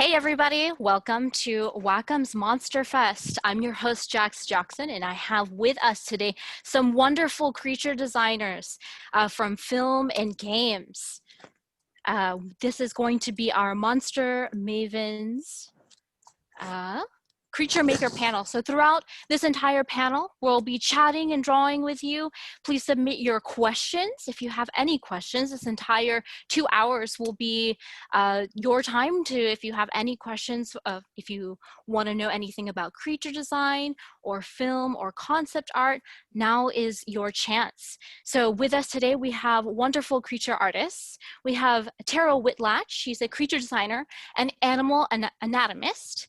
Hey everybody, welcome to Wacom's Monster Fest. I'm your host Jax Jocson, and I have with us today some wonderful creature designers from film and games. This is going to be our Monster Mavens Creature Maker panel. So throughout this entire panel, we'll be chatting and drawing with you. Please submit your questions. If you have any questions, this entire 2 hours will be your time to, if you have any questions, if you want to know anything about creature design or film or concept art, now is your chance. So with us today, we have wonderful creature artists. We have Terryl Whitlatch. She's a creature designer and animal anatomist.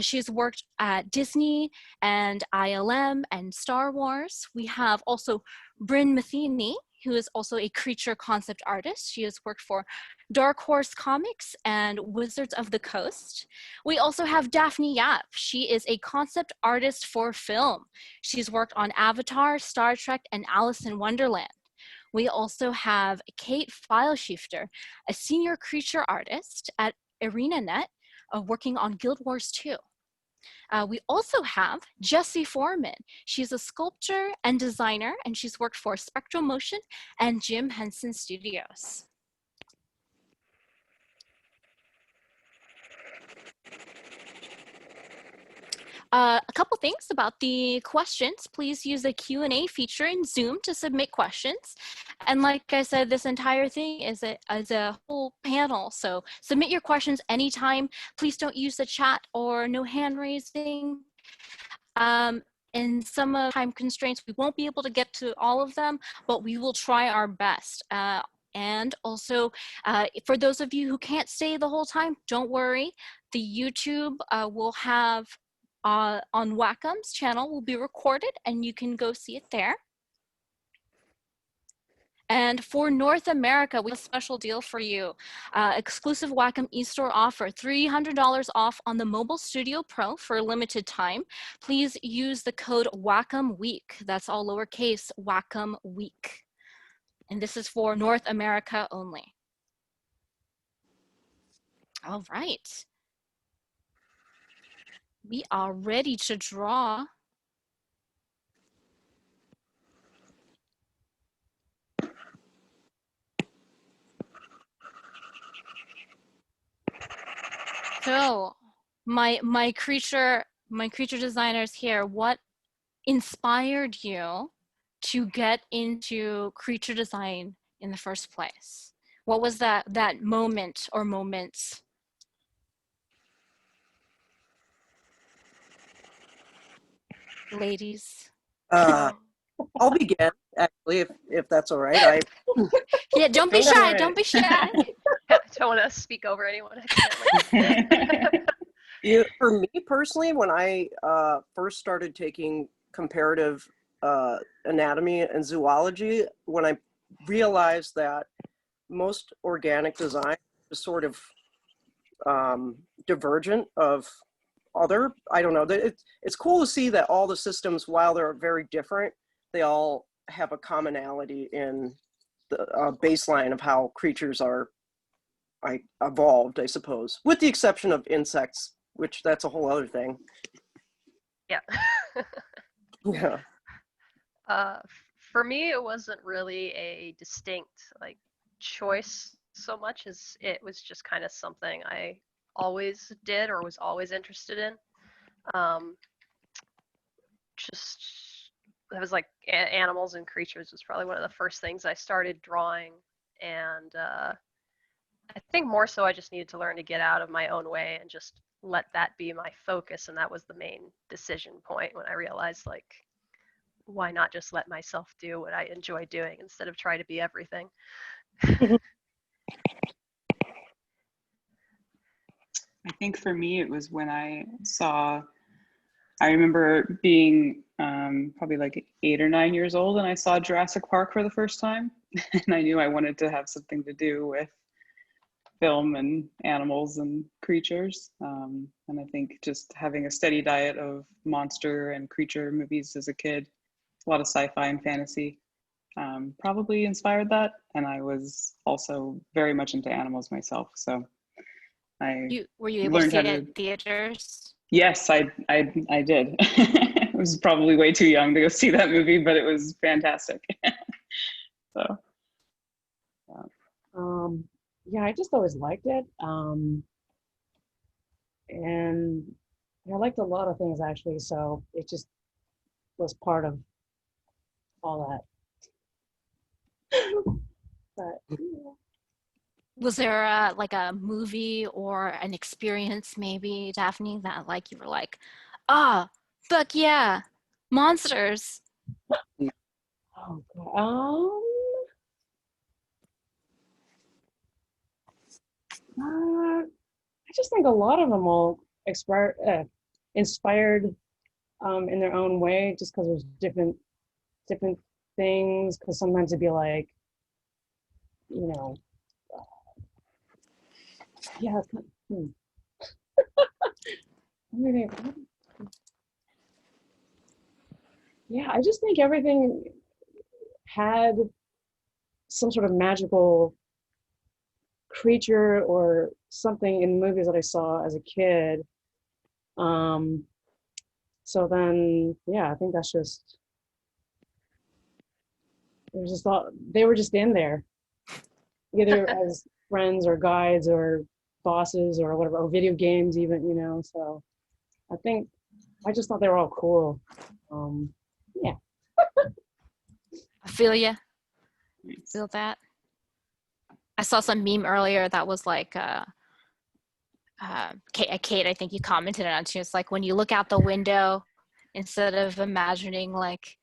She's worked at Disney and ILM and Star Wars. We have also Brynn Metheney, who is also a creature concept artist. She has worked for Dark Horse Comics and Wizards of the Coast. We also have Daphne Yap. She is a concept artist for film. She's worked on Avatar, Star Trek, and Alice in Wonderland. We also have Kate Pfeilschiefter, a senior creature artist at ArenaNet, working on Guild Wars 2. We also have Jessie Fohrman. She's a sculptor and designer, and she's worked for Spectral Motion and Jim Henson Studios. A couple things about the questions. Please use the Q&A feature in Zoom to submit questions. And like I said, this entire thing is a whole panel. So submit your questions anytime. Please don't use the chat or no hand raising. In some time constraints, we won't be able to get to all of them, but we will try our best. And also, for those of you who can't stay the whole time, don't worry. The YouTube will have on Wacom's channel will be recorded, and you can go see it there. And for North America, we have a special deal for you. Exclusive Wacom eStore offer, $300 off on the Mobile Studio Pro for a limited time. Please use the code WacomWeek. That's all lowercase, WacomWeek. And this is for North America only. All right. We are ready to draw. So my creature designers here, what inspired you to get into creature design in the first place? What was that moment or moments? Ladies. I'll begin, actually, if that's all right. Yeah, don't be shy. Don't be shy. I don't want to speak over anyone. For me personally, when I first started taking comparative anatomy and zoology, when I realized that most organic design is sort of divergent of other, I don't know, it's cool to see that all the systems, while they're very different, they all have a commonality in the baseline of how creatures are evolved, I suppose, with the exception of insects, which that's a whole other thing. Yeah. Yeah. For me, it wasn't really a distinct choice so much as it was just kind of something I always did or was always interested in. Just that was like animals and creatures was probably one of the first things I started drawing, and I think more so I just needed to learn to get out of my own way and just let that be my focus, and that was the main decision point when I realized, like, why not just let myself do what I enjoy doing instead of try to be everything. I think for me it was when I remember being probably like 8 or 9 years old, and I saw Jurassic Park for the first time, and I knew I wanted to have something to do with film and animals and creatures. And I think just having a steady diet of monster and creature movies as a kid, a lot of sci-fi and fantasy, probably inspired that. And I was also very much into animals myself. So Were you able to learned see how it to. at theaters? Yes, I did. I was probably way too young to go see that movie, but it was fantastic. So, yeah, I just always liked it. And I liked a lot of things actually, so it just was part of all that. But yeah. Was there like a movie or an experience maybe, Daphne, that like you were like, ah, fuck yeah, monsters. Oh God. I just think a lot of them all inspired in their own way, just because there's different things. Because sometimes it'd be like, you know, yeah. Yeah, I just think everything had some sort of magical creature or something in movies that I saw as a kid. So then, yeah, I think that's just, it was just thought they were just in there, either as friends or guides or bosses or whatever, or video games even, so I think I just thought they were all cool. Yeah. I feel you. Feel that. I saw some meme earlier that was like, Kate, I think you commented on it. It's like when you look out the window, instead of imagining like,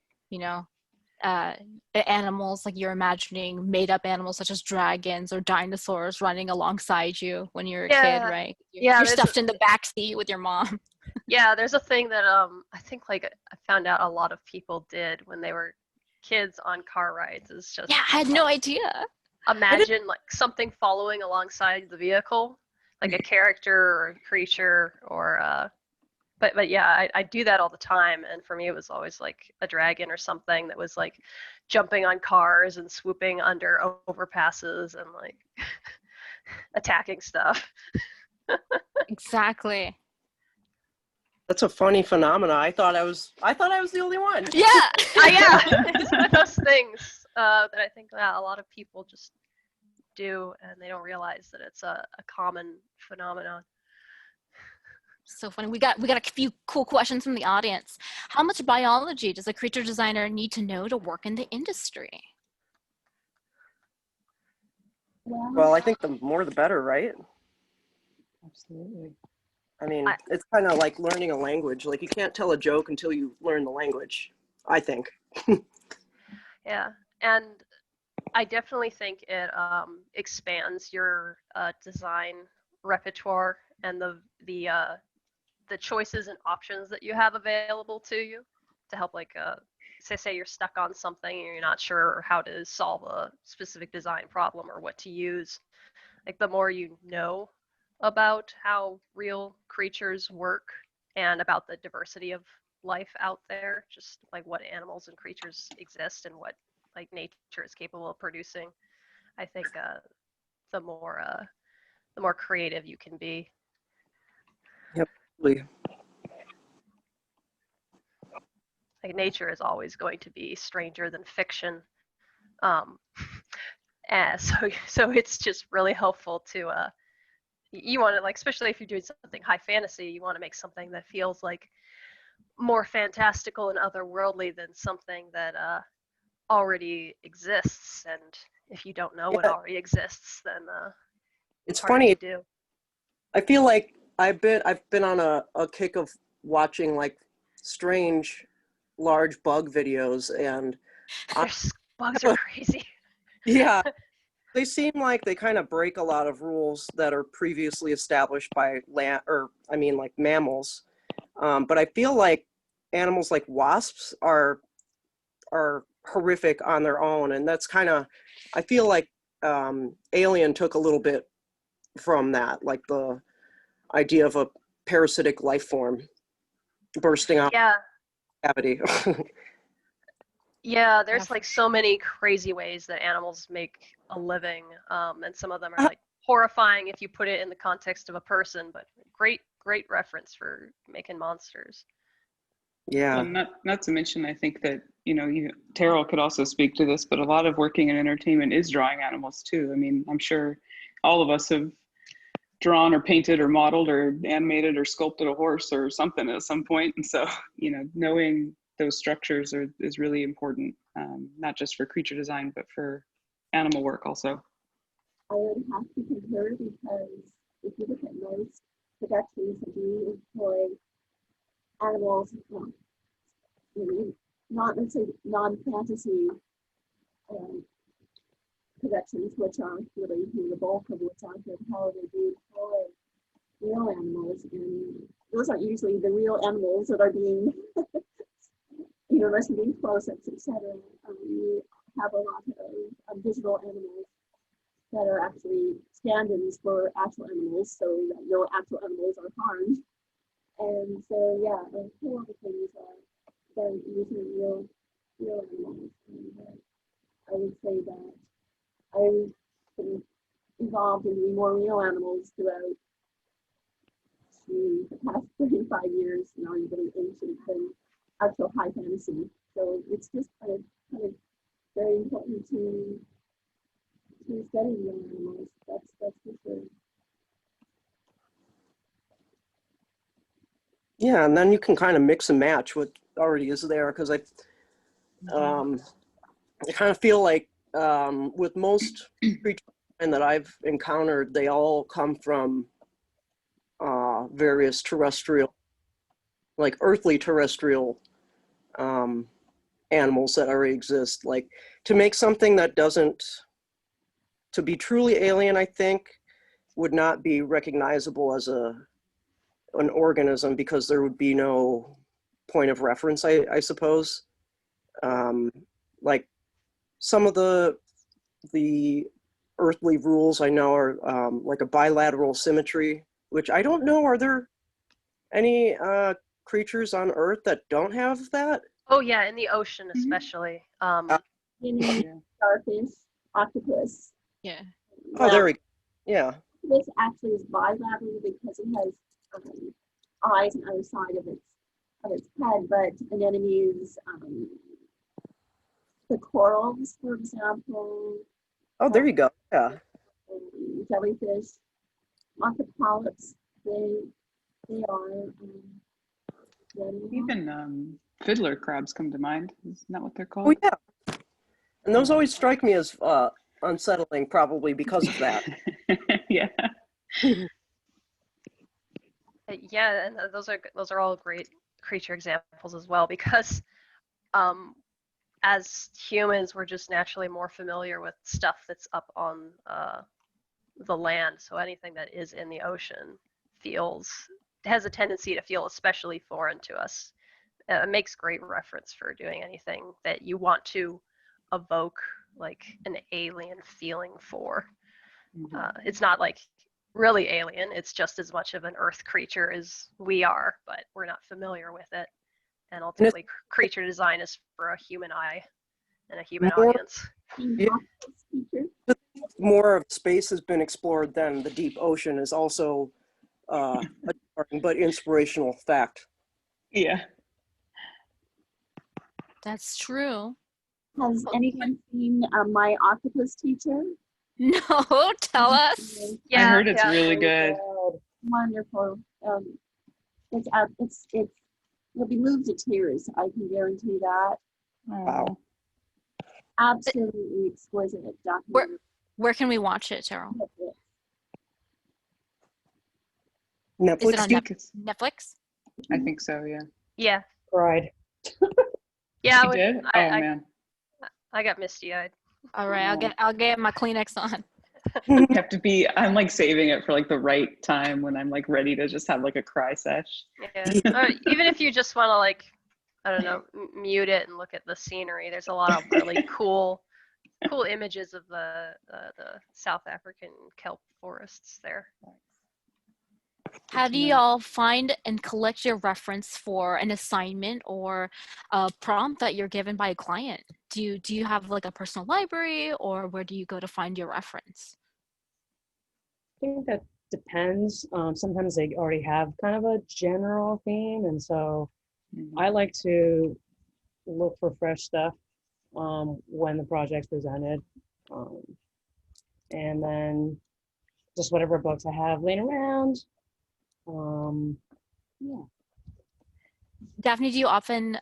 animals, like you're imagining made up animals such as dragons or dinosaurs running alongside you when you're a kid, right? You're stuffed in the back seat with your mom. Yeah, there's a thing that I think like I found out a lot of people did when they were kids on car rides is just I had no idea. Imagine like something following alongside the vehicle, like a character or a creature or but yeah, I do that all the time, and for me it was always like a dragon or something that was like jumping on cars and swooping under overpasses and like attacking stuff. Exactly. That's a funny phenomena. I thought I was the only one. Yeah. Yeah, it's one of those things that I think a lot of people just do, and they don't realize that it's a common phenomenon. So funny. We got a few cool questions from the audience. How much biology does a creature designer need to know to work in the industry? Well, I think the more the better, right? Absolutely. I mean, it's kind of like learning a language. Like you can't tell a joke until you learn the language, I think. Yeah, and I definitely think it expands your design repertoire and the choices and options that you have available to you to help, like say you're stuck on something and you're not sure how to solve a specific design problem or what to use. Like the more you know about how real creatures work and about the diversity of life out there, just like what animals and creatures exist and what like nature is capable of producing, I think the more creative you can be. Yep. Like nature is always going to be stranger than fiction. And so it's just really helpful to you want to, like, especially if you're doing something high fantasy, you want to make something that feels like more fantastical and otherworldly than something that already exists. And if you don't know what already exists, then it's harder funny to do. I feel like I've been on a kick of watching like strange large bug videos, and Bugs are crazy. yeah, they seem like they kind of break a lot of rules that are previously established by like mammals. But I feel like animals like wasps are horrific on their own, and that's kind of, I feel like Alien took a little bit from that, like the idea of a parasitic life form bursting out Yeah. cavity. Yeah, there's like so many crazy ways that animals make a living, and some of them are like horrifying if you put it in the context of a person, but great reference for making monsters. Yeah. Well, not to mention, I think that, Terryl could also speak to this, but a lot of working in entertainment is drawing animals too. I mean, I'm sure all of us have drawn or painted or modeled or animated or sculpted a horse or something at some point. And so, knowing those structures is really important, not just for creature design, but for animal work also. I would have to concur, because if you look at most productions that do employ animals, not necessarily non-fantasy productions, which are really the bulk of what's out there, how they do employ real animals, and those aren't usually the real animals that are being, unless you're doing close-ups, etc. We have a lot of digital animals that are actually stand-ins for actual animals, so that no actual animals are harmed. And so, yeah, a whole lot of things are done using real animals. And I would say that I've been involved in doing more real animals throughout the past 35 years, really ancient and actual high fantasy. So it's just kind of very important to study real animals. That's for sure. Yeah, and then you can kind of mix and match what already is there, because I kind of feel like with most creatures that I've encountered, they all come from various terrestrial, like earthly terrestrial animals that already exist. Like, to make something that doesn't, to be truly alien, I think, would not be recognizable as an organism, because there would be no point of reference, I suppose. Like, some of the earthly rules I know are like a bilateral symmetry, which I don't know, are there any creatures on Earth that don't have that? Oh yeah, in the ocean especially. Starfish, octopus. Yeah. Oh, there we go. Yeah. This actually is bilateral because it has eyes on the other side of its head, but anemones, the corals, for example. Oh, there you go. Yeah. Jellyfish, lots of polyps. They are. Even fiddler crabs come to mind. Isn't that what they're Oh, called? yeah. And those always strike me as unsettling, probably because of that. Yeah. Yeah, and those are all great creature examples as well, because as humans, we're just naturally more familiar with stuff that's up on the land. So anything that is in the ocean has a tendency to feel especially foreign to us. It makes great reference for doing anything that you want to evoke like an alien feeling for. It's not like really alien, it's just as much of an earth creature as we are, but we're not familiar with it. And ultimately, creature design is for a human eye and a human audience. Yeah. More of space has been explored than the deep ocean is also a but inspirational fact. Yeah. That's true. Has anyone seen My Octopus Teacher? No, tell us. Yeah, I heard it's yeah. really good. Wonderful. You'll be moved to tears. I can guarantee that. Wow. Absolutely exquisite documentary. Where can we watch it, Terryl? Netflix. Is it on Netflix? I think so, yeah. Yeah. Cried. Yeah, You did? Man. I got misty-eyed. All right, I'll get my Kleenex on. Have to be, I'm like saving it for like the right time when I'm like ready to just have like a cry sesh. Yeah. Or even if you just want to like, I don't know, mute it and look at the scenery. There's a lot of really cool images of the South African kelp forests there. How do y'all find and collect your reference for an assignment or a prompt that you're given by a client? Do you have like a personal library, or where do you go to find your reference? think that depends. Sometimes they already have kind of a general theme, and so I like to look for fresh stuff when the project's presented, um, and then just whatever books I have laying around. Yeah. Daphne, do you often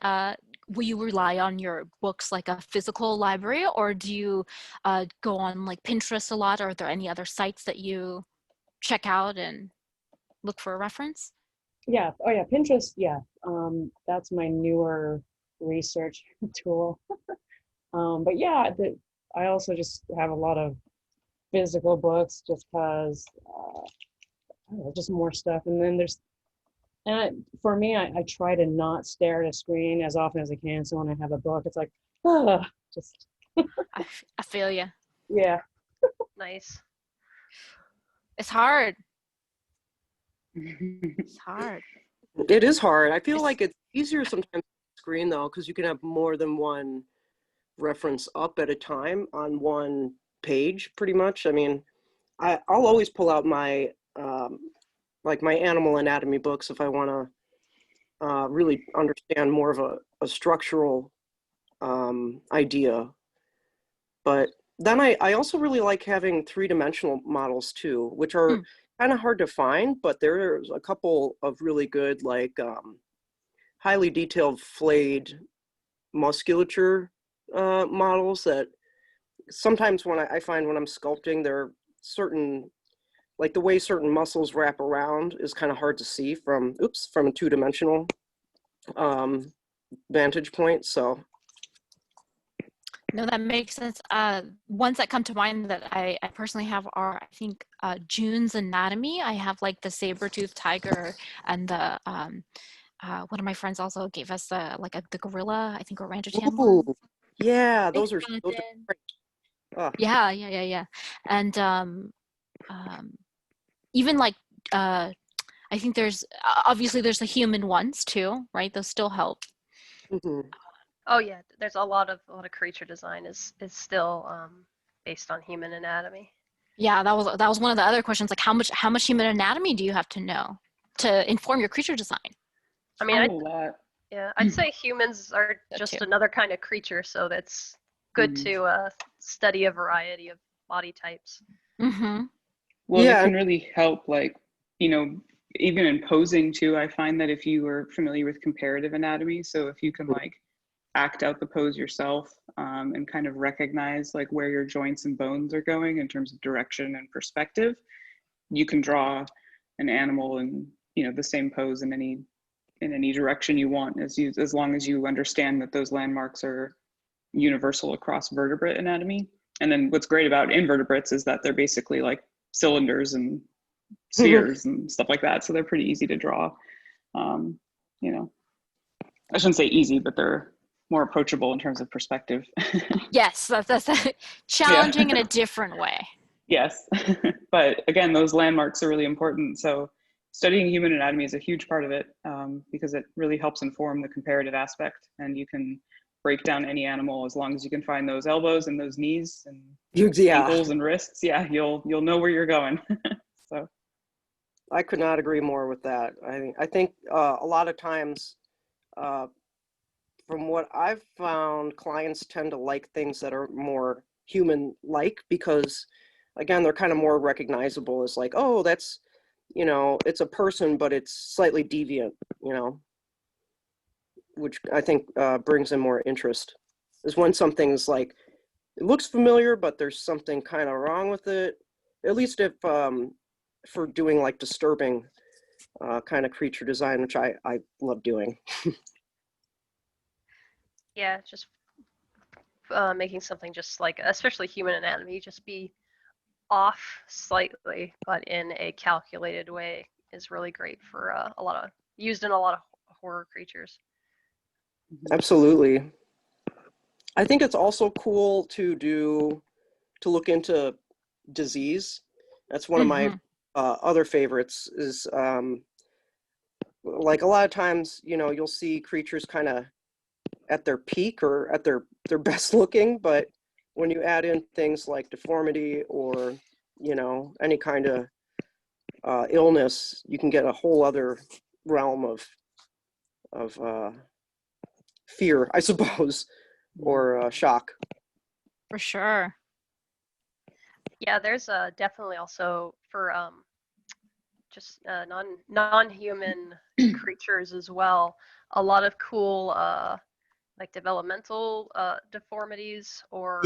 will you rely on your books like a physical library, or do you go on like Pinterest a lot, or are there any other sites that you check out and look for a reference? Yeah. Oh yeah. Pinterest. Yeah. That's my newer research tool. But yeah, I also just have a lot of physical books just because I don't know, just more stuff. And then for me, I try to not stare at a screen as often as I can. So when I have a book, it's like, just, I feel you. yeah. Nice. It's hard. It's hard. It is hard. I feel like it's easier sometimes on the screen though, because you can have more than one reference up at a time on one page, pretty much. I mean, I'll always pull out my like my animal anatomy books if I want to really understand more of a structural idea. But then I also really like having three-dimensional models too, which are kind of hard to find, but there's a couple of really good, like highly detailed flayed musculature models that sometimes when I find when I'm sculpting, there are certain, like the way certain muscles wrap around is kind of hard to see from a two-dimensional vantage point. So No, that makes sense. Ones that come to mind that I personally have are, I think, June's Anatomy. I have like the saber-toothed tiger, and the one of my friends also gave us the gorilla, I think, orangutan one. ooh, yeah, Thanks, those are Jonathan. great. Oh, Yeah. And even like I think there's obviously there's the human ones too, right? Those still help. mhm. Oh yeah, there's a lot of creature design is still based on human anatomy. Yeah, that was one of the other questions. Like how much human anatomy do you have to know to inform your creature design? I mean, A lot. I'd say humans are That just too. another kind of creature, so that's good to study a variety of body types. Mm-hmm. Well, it Yeah, can really help, like, even in posing too. I find that if you are familiar with comparative anatomy, so if you can like act out the pose yourself and kind of recognize like where your joints and bones are going in terms of direction and perspective, you can draw an animal in the same pose in any direction you want, as long as you understand that those landmarks are universal across vertebrate anatomy. And then what's great about invertebrates is that they're basically like cylinders and spheres and stuff like that. So they're pretty easy to draw. You know, I shouldn't say easy, but they're more approachable in terms of perspective. Yes, that's challenging in a different way. Yes. But again, those landmarks are really important. So studying human anatomy is a huge part of it because it really helps inform the comparative aspect, and you can break down any animal as long as you can find those elbows and those knees and yeah, ankles and wrists. Yeah, you'll know where you're going. So I could not agree more with that. I think a lot of times, from what I've found, clients tend to like things that are more human-like because, again, they're kind of more recognizable as like, oh, that's, it's a person, but it's slightly deviant, which I think brings in more interest. Is when something's like, it looks familiar, but there's something kind of wrong with it. At least if for doing like disturbing kind of creature design, which I love doing. Yeah, just making something just like, especially human anatomy, just be off slightly, but in a calculated way is really great for used in a lot of horror creatures. Absolutely. I think it's also cool to look into disease. That's one of my other favorites is like a lot of times, you'll see creatures kind of at their peak or at their best looking, but when you add in things like deformity or, any kind of illness, you can get a whole other realm of fear, I suppose, or shock. For sure. Yeah, there's definitely also for just non-human creatures as well, a lot of cool like developmental deformities or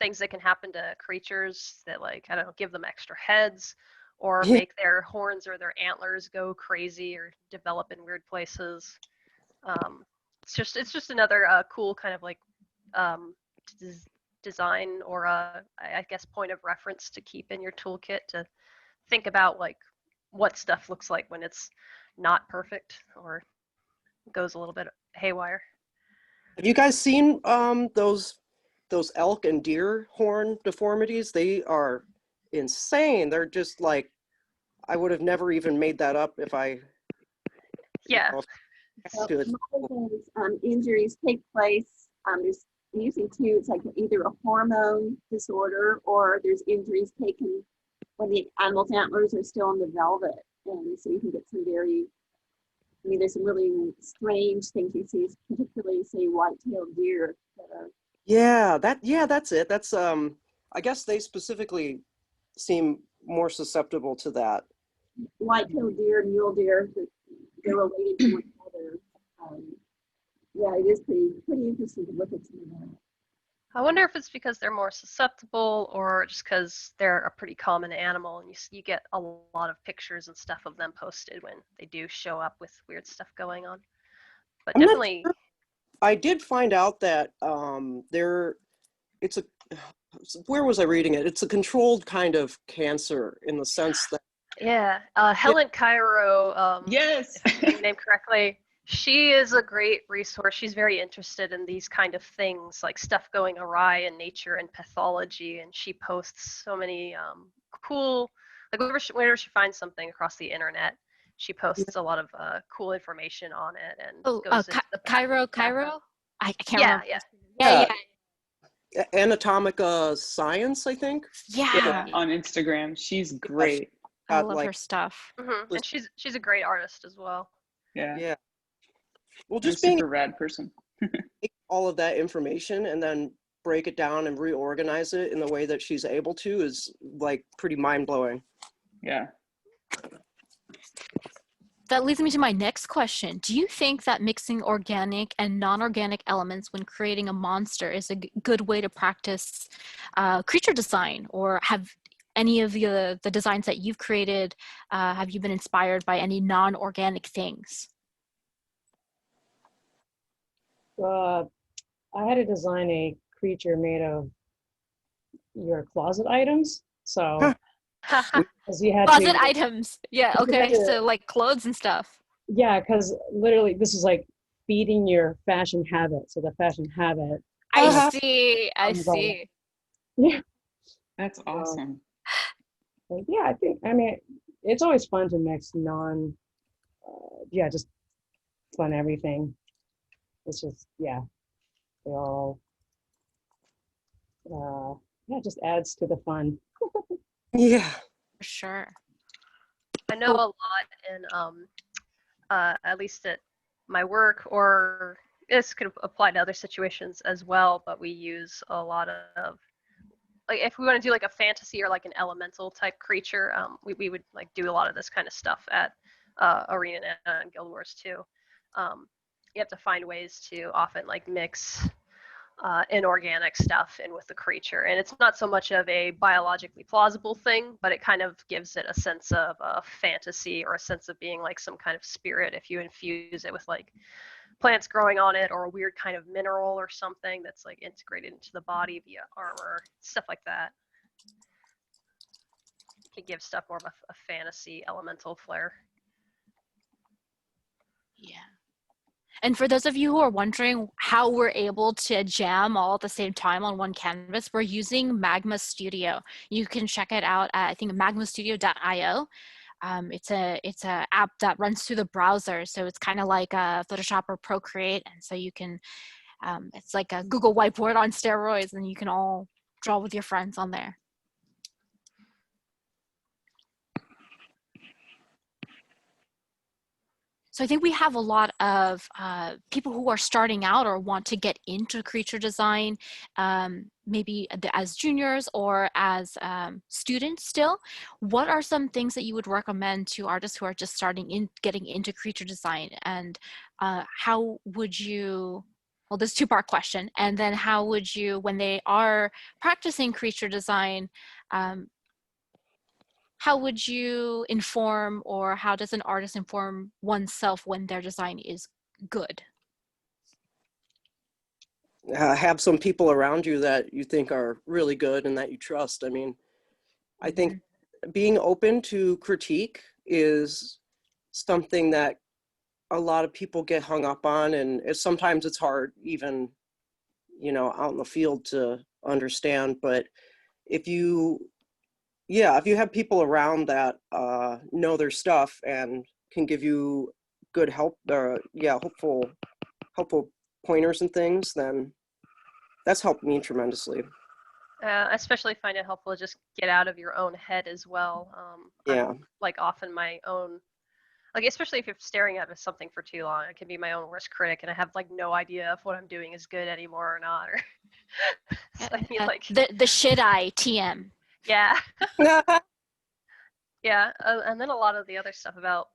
things that can happen to creatures that, like, I don't know, give them extra heads or make their horns or their antlers go crazy or develop in weird places. It's just another cool kind of like design or I guess point of reference to keep in your toolkit to think about, like, what stuff looks like when it's not perfect or goes a little bit haywire. Have you guys seen those elk and deer horn deformities? They are insane. They're just like, I would have never even made that up if I. Yeah. Well, most of those injuries take place. There's usually two. It's like either a hormone disorder or there's injuries taken when the animal's antlers are still in the velvet, and so you can get some very. I mean, there's some really strange things you see, particularly say white-tailed deer that are. Yeah, that's it. That's I guess they specifically seem more susceptible to that. White-tailed deer and mule deer, they're related to one another. Yeah, it is pretty interesting to look at some of that. I wonder if it's because they're more susceptible or just because they're a pretty common animal and you get a lot of pictures and stuff of them posted when they do show up with weird stuff going on. But definitely. Sure. I did find out that it's a, where was I reading it? It's a controlled kind of cancer in the sense that. Yeah, Helen Cairo, Yes. if I'm getting her name correctly, she is a great resource. She's very interested in these kind of things, like stuff going awry in nature and pathology, and she posts so many cool, like whenever she finds something across the internet, she posts a lot of cool information on it and goes into the Cairo. I can't remember. Yeah. Anatomica Science, I think. Yeah. On Instagram, she's great. I love her stuff. And she's a great artist as well. Yeah. Well, just being being a rad person. all of that information and then break it down and reorganize it in the way that she's able to is like pretty mind-blowing. Yeah. That leads me to my next question. Do you think that mixing organic and non-organic elements when creating a monster is a good way to practice creature design? Or have any of the designs that you've created, have you been inspired by any non-organic things? I had to design a creature made of your closet items. So because you had closet items. Yeah, okay. So like clothes and stuff. Yeah, because literally this is like feeding your fashion habit. So the fashion habit. I see. Yeah. That's awesome. Yeah, I mean, it's always fun to mix just fun everything. It's just, they all, just adds to the fun. Yeah. For sure. I know a lot in, at least at my work, or this could apply to other situations as well, but we use a lot of, like, if we want to do like a fantasy or like an elemental type creature, we would like do a lot of this kind of stuff at Arena and Guild Wars too. You have to find ways to often like mix inorganic stuff in with the creature, and it's not so much of a biologically plausible thing, but it kind of gives it a sense of fantasy or a sense of being like some kind of spirit if you infuse it with like plants growing on it or a weird kind of mineral or something that's like integrated into the body via armor, stuff like that. It can give stuff more of a fantasy elemental flair. Yeah. And for those of you who are wondering how we're able to jam all at the same time on one canvas, we're using Magma Studio. You can check it out at, I think, magmastudio.io. It's a app that runs through the browser, so it's kind of like Photoshop or Procreate, and so you can, it's like a Google Whiteboard on steroids, and you can all draw with your friends on there. So I think we have a lot of people who are starting out or want to get into creature design, maybe as juniors or as students still. What are some things that you would recommend to artists who are just getting into creature design? And how would you, well, this two-part question, and then how would you, when they are practicing creature design, how would you inform, or how does an artist inform oneself when their design is good? Have some people around you that you think are really good and that you trust. I mean, I think being open to critique is something that a lot of people get hung up on, and sometimes it's hard even, you know, out in the field to understand. But if you have people around that know their stuff and can give you good help, helpful pointers and things, then that's helped me tremendously. I especially find it helpful to just get out of your own head as well. I'm like often my own, like especially if you're staring at something for too long, I can be my own worst critic, and I have like no idea if what I'm doing is good anymore or not. Or so I mean, like the shit eye TM. Yeah. Yeah, and then a lot of the other stuff about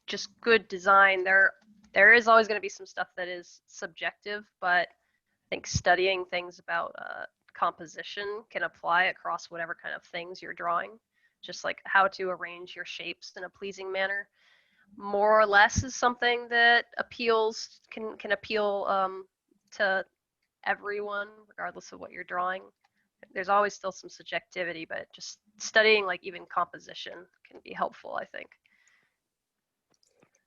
just good design. There is always going to be some stuff that is subjective, but I think studying things about composition can apply across whatever kind of things you're drawing. Just like how to arrange your shapes in a pleasing manner, more or less, is something that can appeal to everyone, regardless of what you're drawing. There's always still some subjectivity, but just studying like even composition can be helpful, I think.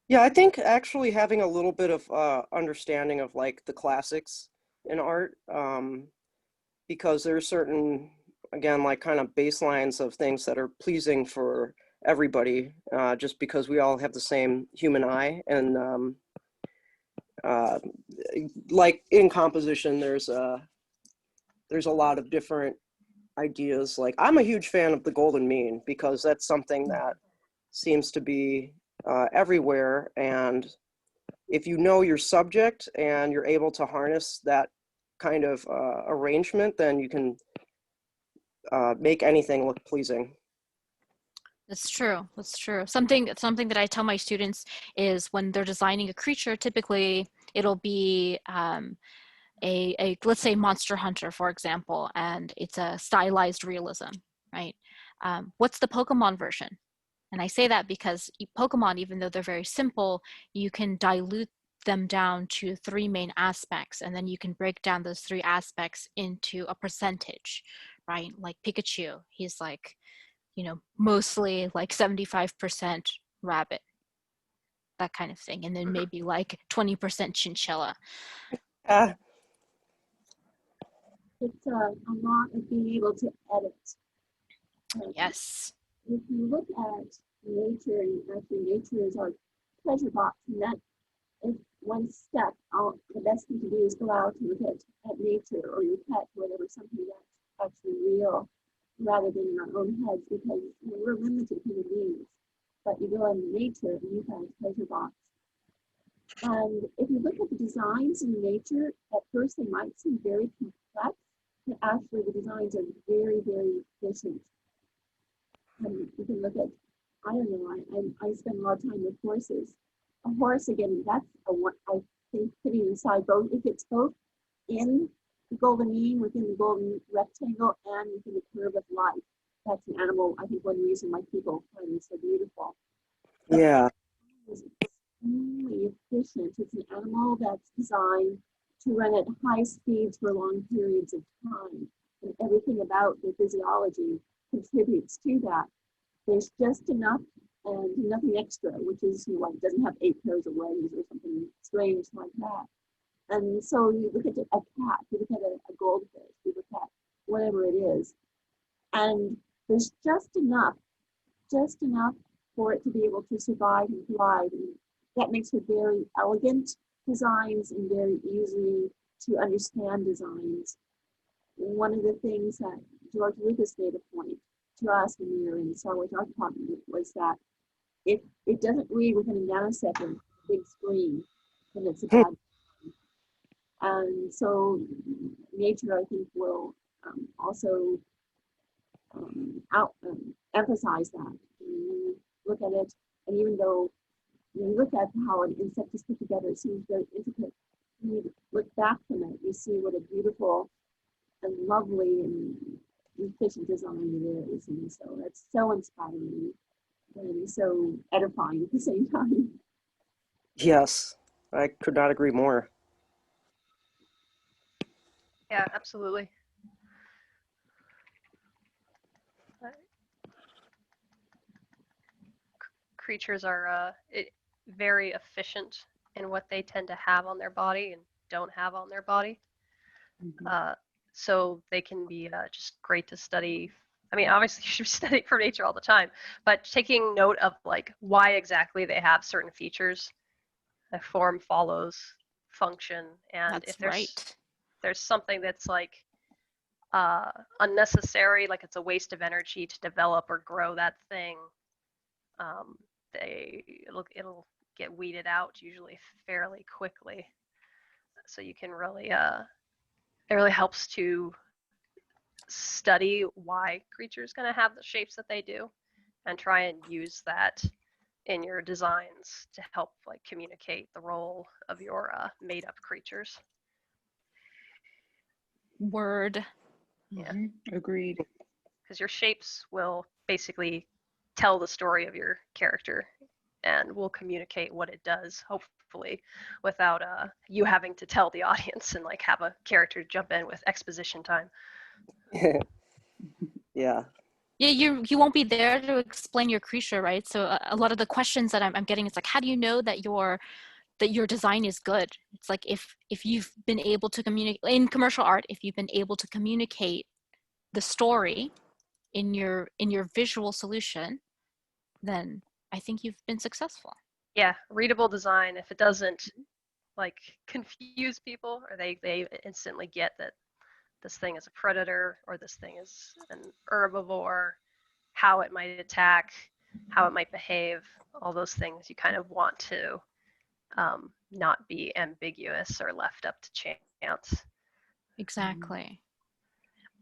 Yeah, I think actually having a little bit of understanding of like the classics in art, because there's certain, again, like kind of baselines of things that are pleasing for everybody, just because we all have the same human eye. And like in composition, there's a lot of different ideas. Like I'm a huge fan of the golden mean, because that's something that seems to be everywhere. And if you know your subject and you're able to harness that kind of arrangement, then you can make anything look pleasing. That's true. That's true. Something that I tell my students is when they're designing a creature, typically it'll be a let's say Monster Hunter, for example, and it's a stylized realism, right? What's the Pokemon version? And I say that because Pokemon, even though they're very simple, you can dilute them down to 3 main aspects, and then you can break down those 3 aspects into a percentage, right? Like Pikachu, he's like, you know, mostly like 75% rabbit, that kind of thing. And then maybe like 20% chinchilla. It's a lot of being able to edit. Yes. If you look at nature, actually nature is our treasure box, and that is one step. The best thing to do is go out and look at nature or your pet, whatever, something that's actually real, rather than in our own heads, because we're limited human beings. But you go into nature and you have a treasure box. And if you look at the designs in nature, at first they might seem very complex, but actually the designs are very, very efficient. And you can look at, I don't know, I spend a lot of time with horses. A horse, again, that's I think putting aside both, if it's both in the golden mean, within the golden rectangle, and within the curve of life, that's an animal, I think one reason why people find it so beautiful. Yeah. It's extremely efficient. It's an animal that's designed to run at high speeds for long periods of time. And everything about the physiology contributes to that. There's just enough and nothing extra, which is, like, it doesn't have 8 pairs of legs or something strange like that. And so you look at a cat, you look at a goldfish, you look at whatever it is, and there's just enough for it to be able to survive and thrive. And that makes for very elegant designs and very easy to understand designs. One of the things that George Lucas made a point to us when we were in Star Wars Art Department was that it doesn't read within a nanosecond, big screen, and it's a bad. And so nature, I think, will also emphasize that. You look at it, and even though you look at how an insect is put together, it seems very intricate. When you look back from it, you see what a beautiful and lovely and efficient design it is. And so that's so inspiring and so edifying at the same time. Yes, I could not agree more. Yeah, absolutely. Creatures are very efficient in what they tend to have on their body and don't have on their body. So they can be just great to study. I mean, obviously you should be studying from nature all the time, but taking note of like why exactly they have certain features. The form follows function, and That's if there's right. there's something that's like unnecessary, like it's a waste of energy to develop or grow that thing, it'll get weeded out usually fairly quickly. So you can really it really helps to study why creatures going to have the shapes that they do, and try and use that in your designs to help like communicate the role of your made up creatures. Word. Yeah. Agreed. Because your shapes will basically tell the story of your character and will communicate what it does, hopefully, without you having to tell the audience and like have a character jump in with exposition time. Yeah. Yeah, you won't be there to explain your creature, right? So a lot of the questions that I'm getting is like, how do you know that your design is good? It's like if you've been able to communicate in commercial art, if you've been able to communicate the story in your visual solution, then I think you've been successful. Yeah, readable design. If it doesn't like confuse people, or they instantly get that this thing is a predator or this thing is an herbivore, how it might attack, how it might behave, all those things you kind of want to not be ambiguous or left up to chance. Exactly.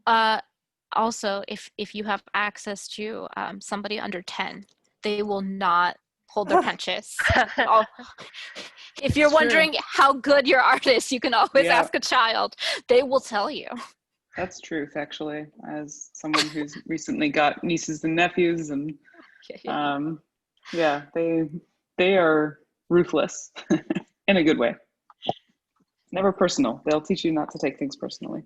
Also, if you have access to somebody under 10, they will not hold their punches. If you're wondering how good your art is, you can always ask a child. They will tell you. That's truth, actually. As someone who's recently got nieces and nephews, and they are ruthless in a good way. Never personal. They'll teach you not to take things personally.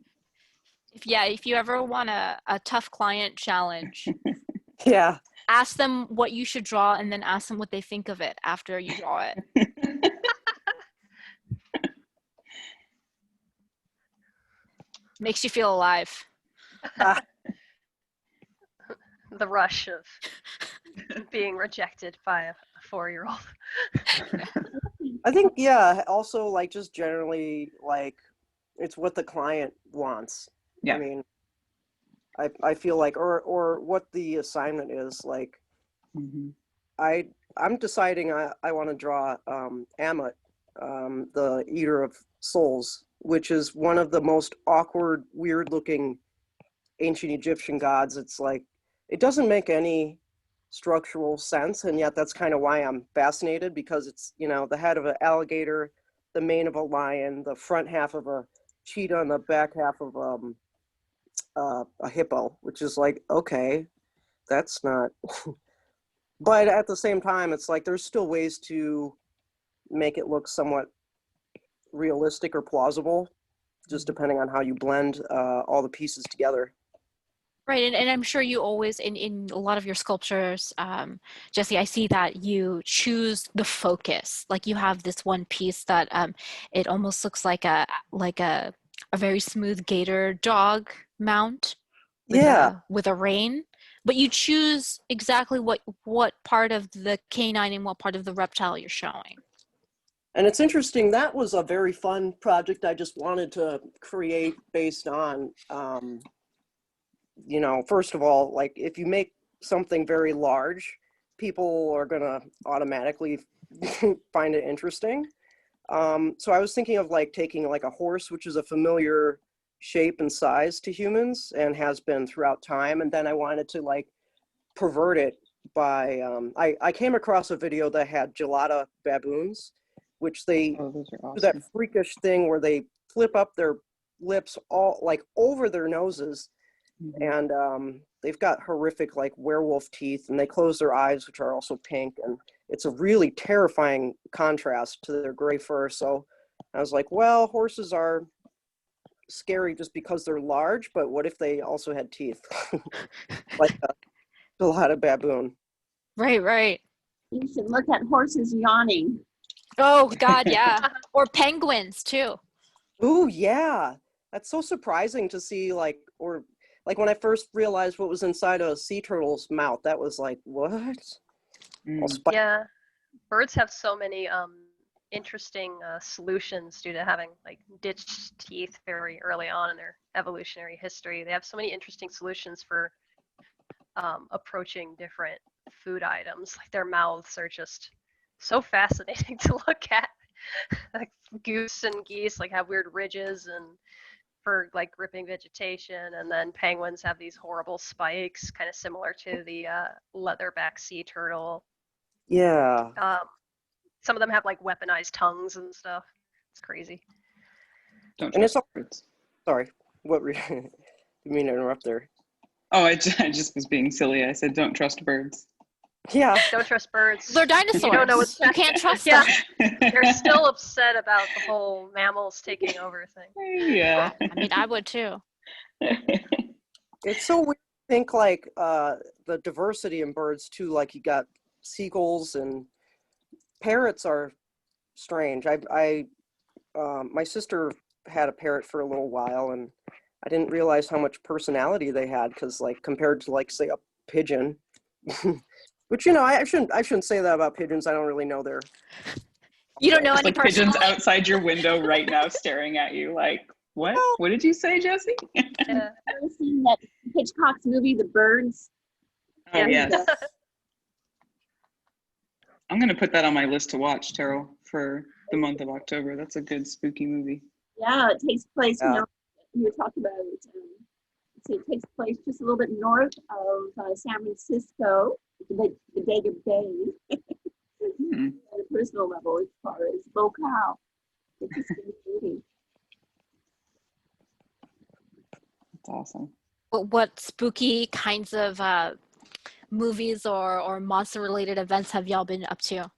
If you ever want a tough client challenge, Yeah. ask them what you should draw and then ask them what they think of it after you draw it. Makes you feel alive. The rush of being rejected by a 4-year-old. I think, yeah, also like just generally like it's what the client wants. Yeah. I mean, I feel like, or what the assignment is like. I'm deciding I want to draw Ammit, the Eater of Souls, which is one of the most awkward, weird looking ancient Egyptian gods. It's like, it doesn't make any structural sense, and yet that's kind of why I'm fascinated, because it's, you know, the head of an alligator, the mane of a lion, the front half of a cheetah, and the back half of a hippo, which is like, okay, that's not but at the same time, it's like there's still ways to make it look somewhat realistic or plausible, just depending on how you blend all the pieces together. Right, and I'm sure you always, in a lot of your sculptures, Jessie, I see that you choose the focus. Like you have this one piece that it almost looks like a very smooth gator dog mount with a rein. But you choose exactly what part of the canine and what part of the reptile you're showing. And it's interesting, that was a very fun project I just wanted to create based on, you know, first of all, like if you make something very large, people are gonna automatically find it interesting. So I was thinking of like taking like a horse, which is a familiar shape and size to humans and has been throughout time. And then I wanted to like pervert it by, I came across a video that had gelada baboons, which they Oh, those are do that awesome. freakish thing where they flip up their lips all like over their noses. Mhm. And they've got horrific like werewolf teeth, and they close their eyes, which are also pink, and it's a really terrifying contrast to their gray fur. So I was like, well, horses are scary just because they're large, but what if they also had teeth? Like a lot of baboon. Right, right. You should look at horses yawning. Oh God, yeah. Or penguins too. Ooh, yeah. That's so surprising to see, like, or like when I first realized what was inside a sea turtle's mouth, that was like, what? All Mm. spiky. Yeah, birds have so many interesting solutions due to having like ditched teeth very early on in their evolutionary history. They have so many interesting solutions for approaching different food items. Like their mouths are just so fascinating to look at. Like goose and geese like have weird ridges and for like gripping vegetation, and then penguins have these horrible spikes, kind of similar to the leatherback sea turtle. Yeah. Some of them have like weaponized tongues and stuff. It's crazy. Don't And it's trust all, birds. sorry, what were you, didn't mean to interrupt there. Oh, I just was being silly. I said don't trust birds. Yeah. Don't trust birds. They're dinosaurs. You don't know what's You can't trust Yeah, them. they're still upset about the whole mammals taking over thing. Yeah. I mean, I would too. It's so weird to think like the diversity in birds too. Like you got seagulls and parrots are strange. My sister had a parrot for a little while, and I didn't realize how much personality they had because, like, compared to like say a pigeon, which I shouldn't say that about pigeons. I don't really know their. You don't know There's any like pigeons personally? outside your window right now staring at you like, what? What did you say, Jessie? Yeah. Ever seen that Hitchcock's movie, The Birds? Oh, Yeah. yes. I'm going to put that on my list to watch, Terryl, for the month of October. That's a good spooky movie. Yeah, it takes place, Yeah. you were talking about it. It takes place just a little bit north of San Francisco, the Dagger Bay, Hmm. on a personal level as far as locale. It's a scary movie. That's awesome. What spooky kinds of movies or monster related events have y'all been up to?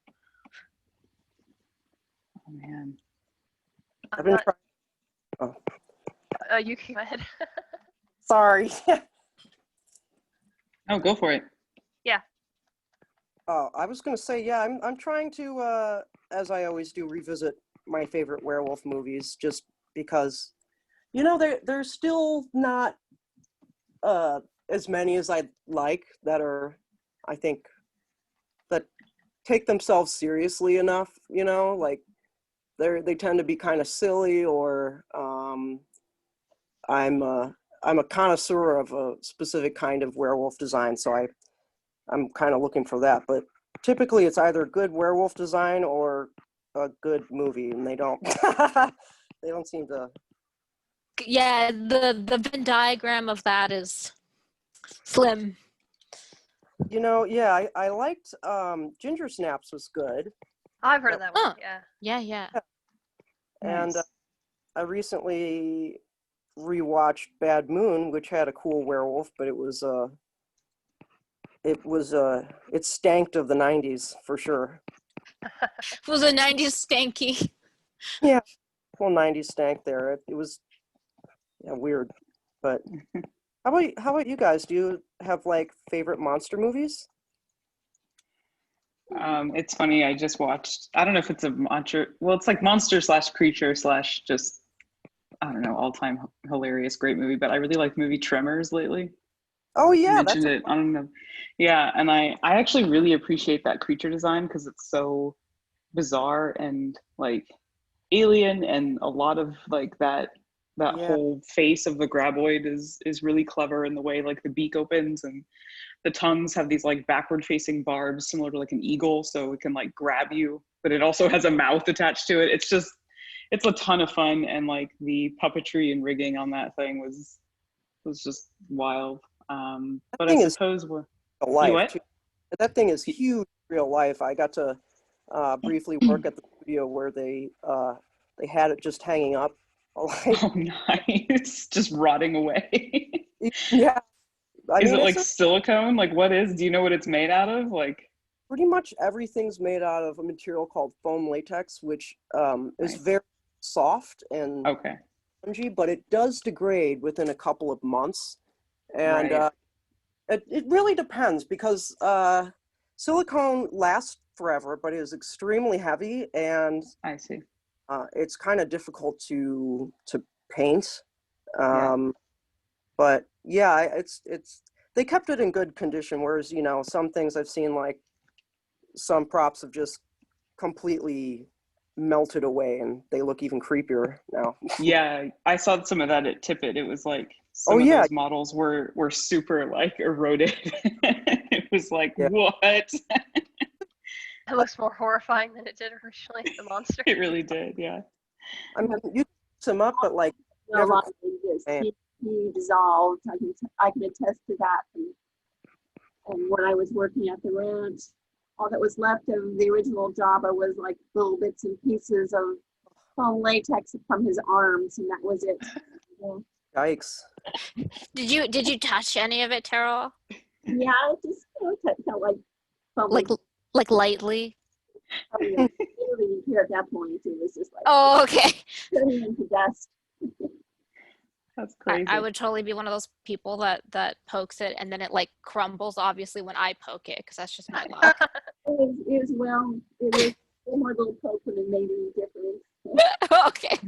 Oh, man. I've been trying. You can go ahead. Sorry. Oh, go for it. Oh, I was gonna say, yeah, I'm trying to, as I always do, revisit my favorite werewolf movies, just because, they're still not as many as I'd like that are, I think, that take themselves seriously enough. Like they tend to be kind of silly, or I'm a connoisseur of a specific kind of werewolf design, so I'm kind of looking for that. But typically it's either good werewolf design or a good movie, and they don't they don't seem to. Yeah, the Venn diagram of that is slim. Yeah, I liked Ginger Snaps was good, I've heard of that one. Huh. Yeah. Yeah. and Nice. I recently rewatched Bad Moon, which had a cool werewolf, but it stanked of the 90s for sure. It was a 90s stanky. Yeah, well, 90s stank there. It was weird. But how about you guys? Do you have like favorite monster movies? It's funny. I just watched, I don't know if it's a monster. Well, it's like monster slash creature slash just, I don't know, all time hilarious, great movie. But I really like the movie Tremors lately. Oh You yeah, mentioned it. I don't know. Yeah, and I actually really appreciate that creature design because it's so bizarre and like alien, and a lot of like that that Yeah. whole face of the graboid is really clever in the way like the beak opens, and the tongues have these like backward facing barbs similar to like an eagle, so it can like grab you, but it also has a mouth attached to it. It's a ton of fun, and like the puppetry and rigging on that thing was just wild. But I thing is suppose we're real you life what? too. That thing is huge in real life. I got to briefly work at the studio where they had it just hanging up. Like, Oh, nice. Just rotting away. yeah, I Is mean, it it's like silicone? Like do you know what it's made out of? Like, pretty much everything's made out of a material called foam latex, which is nice. very soft and Okay. spongy, but it does degrade within a couple of months. And Right. it really depends, because silicone lasts forever, but it is extremely heavy, and I see. it's kind of difficult to paint. Yeah. But yeah, it's they kept it in good condition, whereas some things I've seen, like some props have just completely melted away and they look even creepier now. Yeah, I saw some of that at Tippett. It was like Oh some of yeah, those models were super like eroded. It was like, yeah. what? It looks more horrifying than it did originally, the monster. It really did, yeah. I mean, you fix them up, but like A never lot of changes. man. He dissolved. I can attest to that. And when I was working at the ranch, all that was left of the original Jabba was like little bits and pieces of foam latex from his arms, and that was it. Yeah, Yikes. Did you touch any of it, Terrell? yeah, it just felt like foam Like lightly? Oh, yeah. I didn't even care at that point. It was just like Oh, okay. turning into dust. That's crazy. I would totally be one of those people that pokes it and then it like crumbles, obviously, when I poke it, because that's just my luck. It was one more little poke and it made any difference. Okay.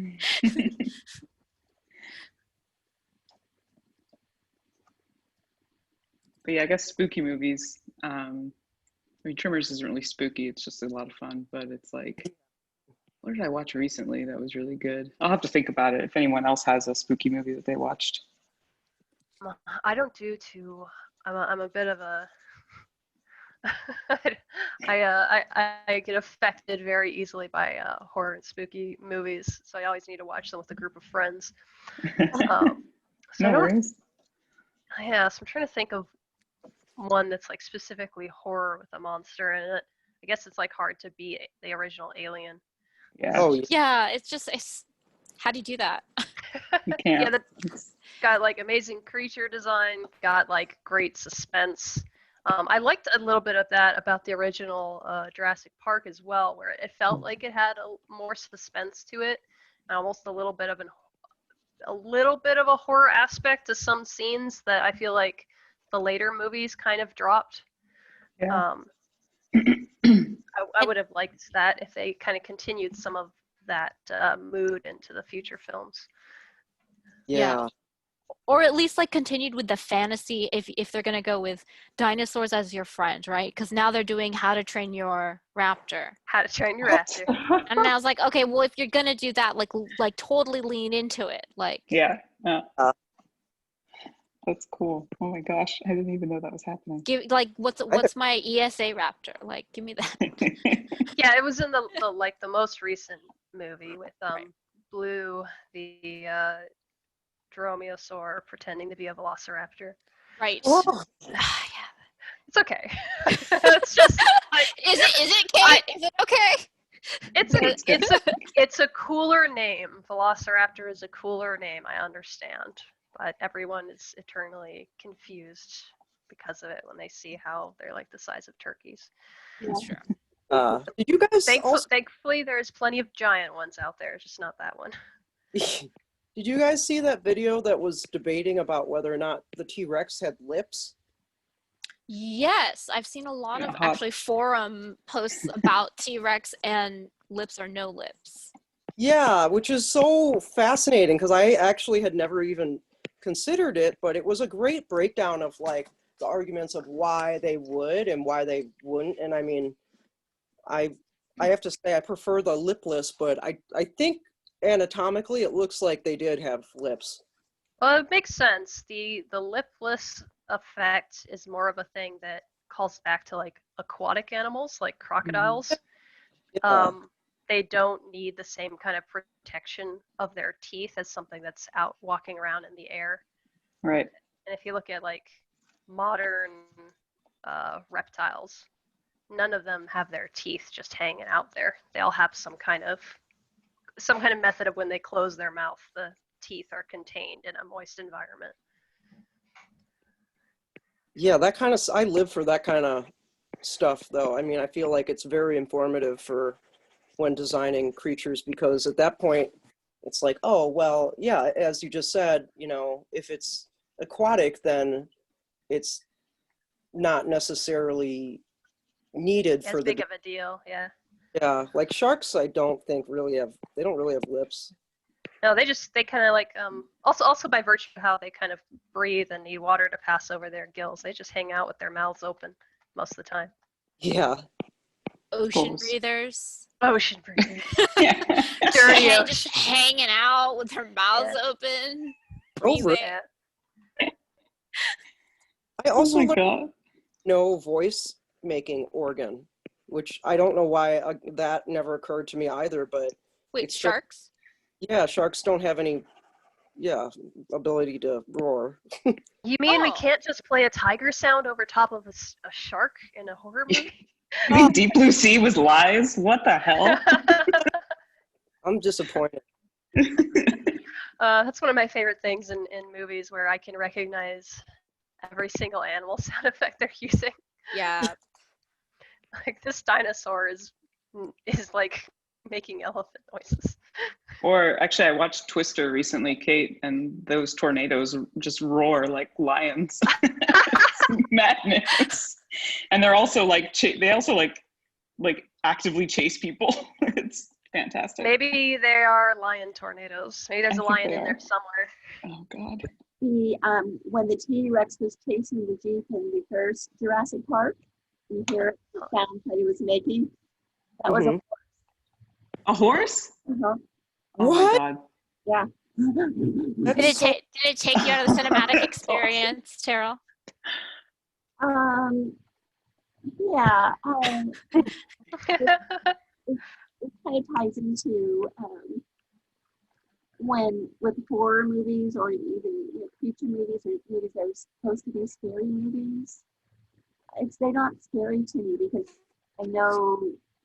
But yeah, I guess spooky movies. I mean, Tremors isn't really spooky. It's just a lot of fun. But it's like, what did I watch recently that was really good? I'll have to think about it. If anyone else has a spooky movie that they watched. I don't do too. I'm a bit of a. I get affected very easily by horror and spooky movies, so I always need to watch them with a group of friends. So No worries. Yeah, so I'm trying to think of one that's like specifically horror with a monster in it. I guess it's like hard to beat the original Alien. Yeah. Oh Yeah, it's how do you do that? You can't. Yeah, that's got like amazing creature design, got like great suspense. I liked a little bit of that about the original Jurassic Park as well, where it felt like it had more suspense to it, and almost a little bit of a horror aspect to some scenes that I feel like the later movies kind of dropped. Yeah. I would have liked that if they kind of continued some of that mood into the future films. yeah. Or at least like continued with the fantasy if they're gonna go with dinosaurs as your friend, right? Because now they're doing How to Train Your Raptor. How to Train Your Raptor. And I was like, okay, well, if you're gonna do that, like totally lean into it, like. Yeah. Uh, That's cool. Oh my gosh, I didn't even know that was happening. Give like what's my ESA Raptor? Like, give me that. Yeah, it was in the most recent movie with Right. Blue, the dromaeosaur pretending to be a velociraptor. Right. Oh, Yeah. It's okay. It's just like, Is it Kate? Is it okay? it's a cooler name. Velociraptor is a cooler name, I understand. But everyone is eternally confused because of it when they see how they're like the size of turkeys. That's true. did you guys also Thankfully, there's plenty of giant ones out there, just not that one. did you guys see that video that was debating about whether or not the T-Rex had lips? Yes, I've seen a lot of Yeah. actually forum posts about T-Rex and lips or no lips. Yeah, which is so fascinating because I actually had never even considered it, but it was a great breakdown of like the arguments of why they would and why they wouldn't. And I mean, I have to say I prefer the lipless, but I think anatomically, it looks like they did have lips. Well, it makes sense. The lipless effect is more of a thing that calls back to like aquatic animals, like crocodiles. Yeah. They don't need the same kind of protection of their teeth as something that's out walking around in the air. Right. And if you look at like modern reptiles, none of them have their teeth just hanging out there. They all have some kind of method of when they close their mouth, the teeth are contained in a moist environment. Yeah, that kind of, I live for that kind of stuff though. I mean, I feel like it's very informative for when designing creatures, because at that point it's like, oh, well, yeah, as you just said, you know, if it's aquatic, then it's not necessarily needed As for big of a deal, yeah. Yeah, like sharks, I don't think really have, they don't really have lips. No, they kind of like also by virtue of how they kind of breathe and need water to pass over their gills, they just hang out with their mouths open most of the time. Yeah. Ocean Close. breathers. Ocean breathers. Yeah. Dirty ocean. Just hanging out with their mouths open, Over. breathing. Yeah. I also Oh my learned God. no voice making organ, which I don't know why that never occurred to me either, but Wait, it's just- sharks? yeah, sharks don't have any, ability to roar. You mean we Oh. can't just play a tiger sound over top of a shark in a horror movie? You mean Deep Blue Sea was lies? What the hell? I'm disappointed. That's one of my favorite things in movies, where I can recognize every single animal sound effect they're using. Yeah. Like this dinosaur is like making elephant noises. Or actually, I watched Twister recently, Kate, and those tornadoes just roar like lions. It's madness. And they're also like, they also like actively chase people. It's fantastic. Maybe they are lion tornadoes. Maybe there's I a think lion they in there are. somewhere. Oh God. When the T-Rex was chasing the Jeep in the first Jurassic Park, you hear the sound that he was making. That was Mhm. A horse? uh-huh. Oh What? my God. Yeah. That's Did it take you out of the cinematic experience, Terryl? Yeah. It kind of ties into when with horror movies, or even creature movies, or movies that are supposed to be scary movies. They're not scary to me because I know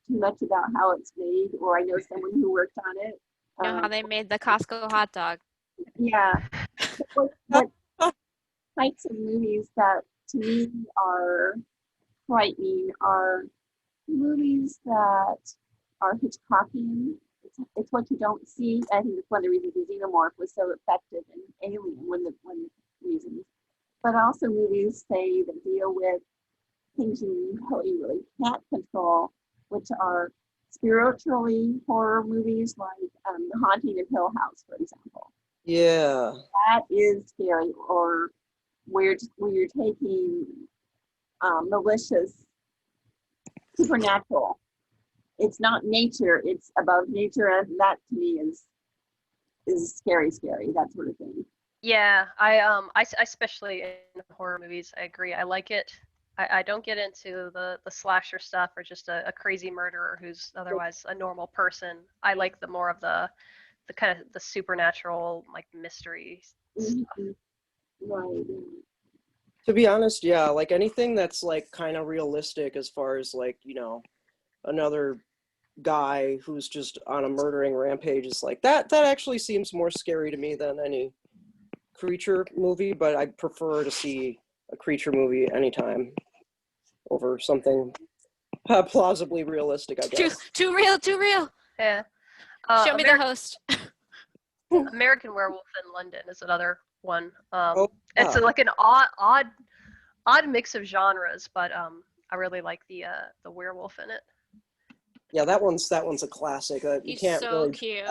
too much about how it's made, or I know someone who worked on it. You know how they made the Costco hot dog. Yeah. What types of movies that to me are frightening are movies that are Hitchcockian. It's what you don't see. I think it's one of the reasons the Xenomorph was so effective in Alien, one of the reasons. But also movies, say, that deal with things you really can't control, which are spiritually horror movies, like The Haunting of Hill House, for example. Yeah. That is scary. Or where you're taking malicious, supernatural. It's not nature, it's above nature, and that to me is scary, that sort of thing. Yeah, I especially in horror movies, I agree. I like it. I don't get into the slasher stuff, or just a crazy murderer who's otherwise a normal person. I like the more of the kind of the supernatural, like mystery stuff. Right. To be honest, yeah, like anything that's like kind of realistic, as far as like, another guy who's just on a murdering rampage, is like that actually seems more scary to me than any creature movie, but I prefer to see a creature movie anytime over something plausibly realistic, I guess. Too real. Yeah. Show me the host. American Werewolf in London is another one. It's yeah. like an odd mix of genres, but I really like the werewolf in it. Yeah, that one's a classic. You He's can't so really cute.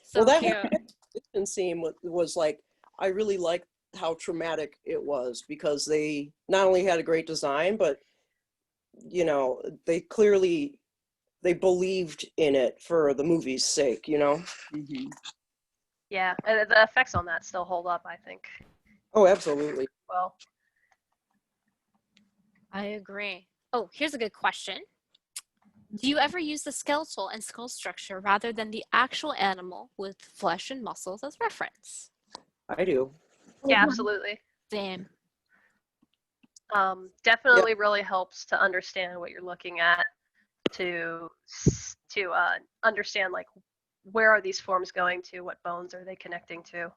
So So that cute. scene was like, I really liked how traumatic it was, because they not only had a great design, but they they believed in it for the movie's sake, you know? Mhm. Yeah, and the effects on that still hold up, I think. Oh, absolutely. Well, I agree. Oh, here's a good question. Do you ever use the skeletal and skull structure rather than the actual animal with flesh and muscles as reference? I do. yeah, absolutely. Same. Definitely really helps to understand what you're looking at, to understand like where are these forms going to, what bones are they connecting to.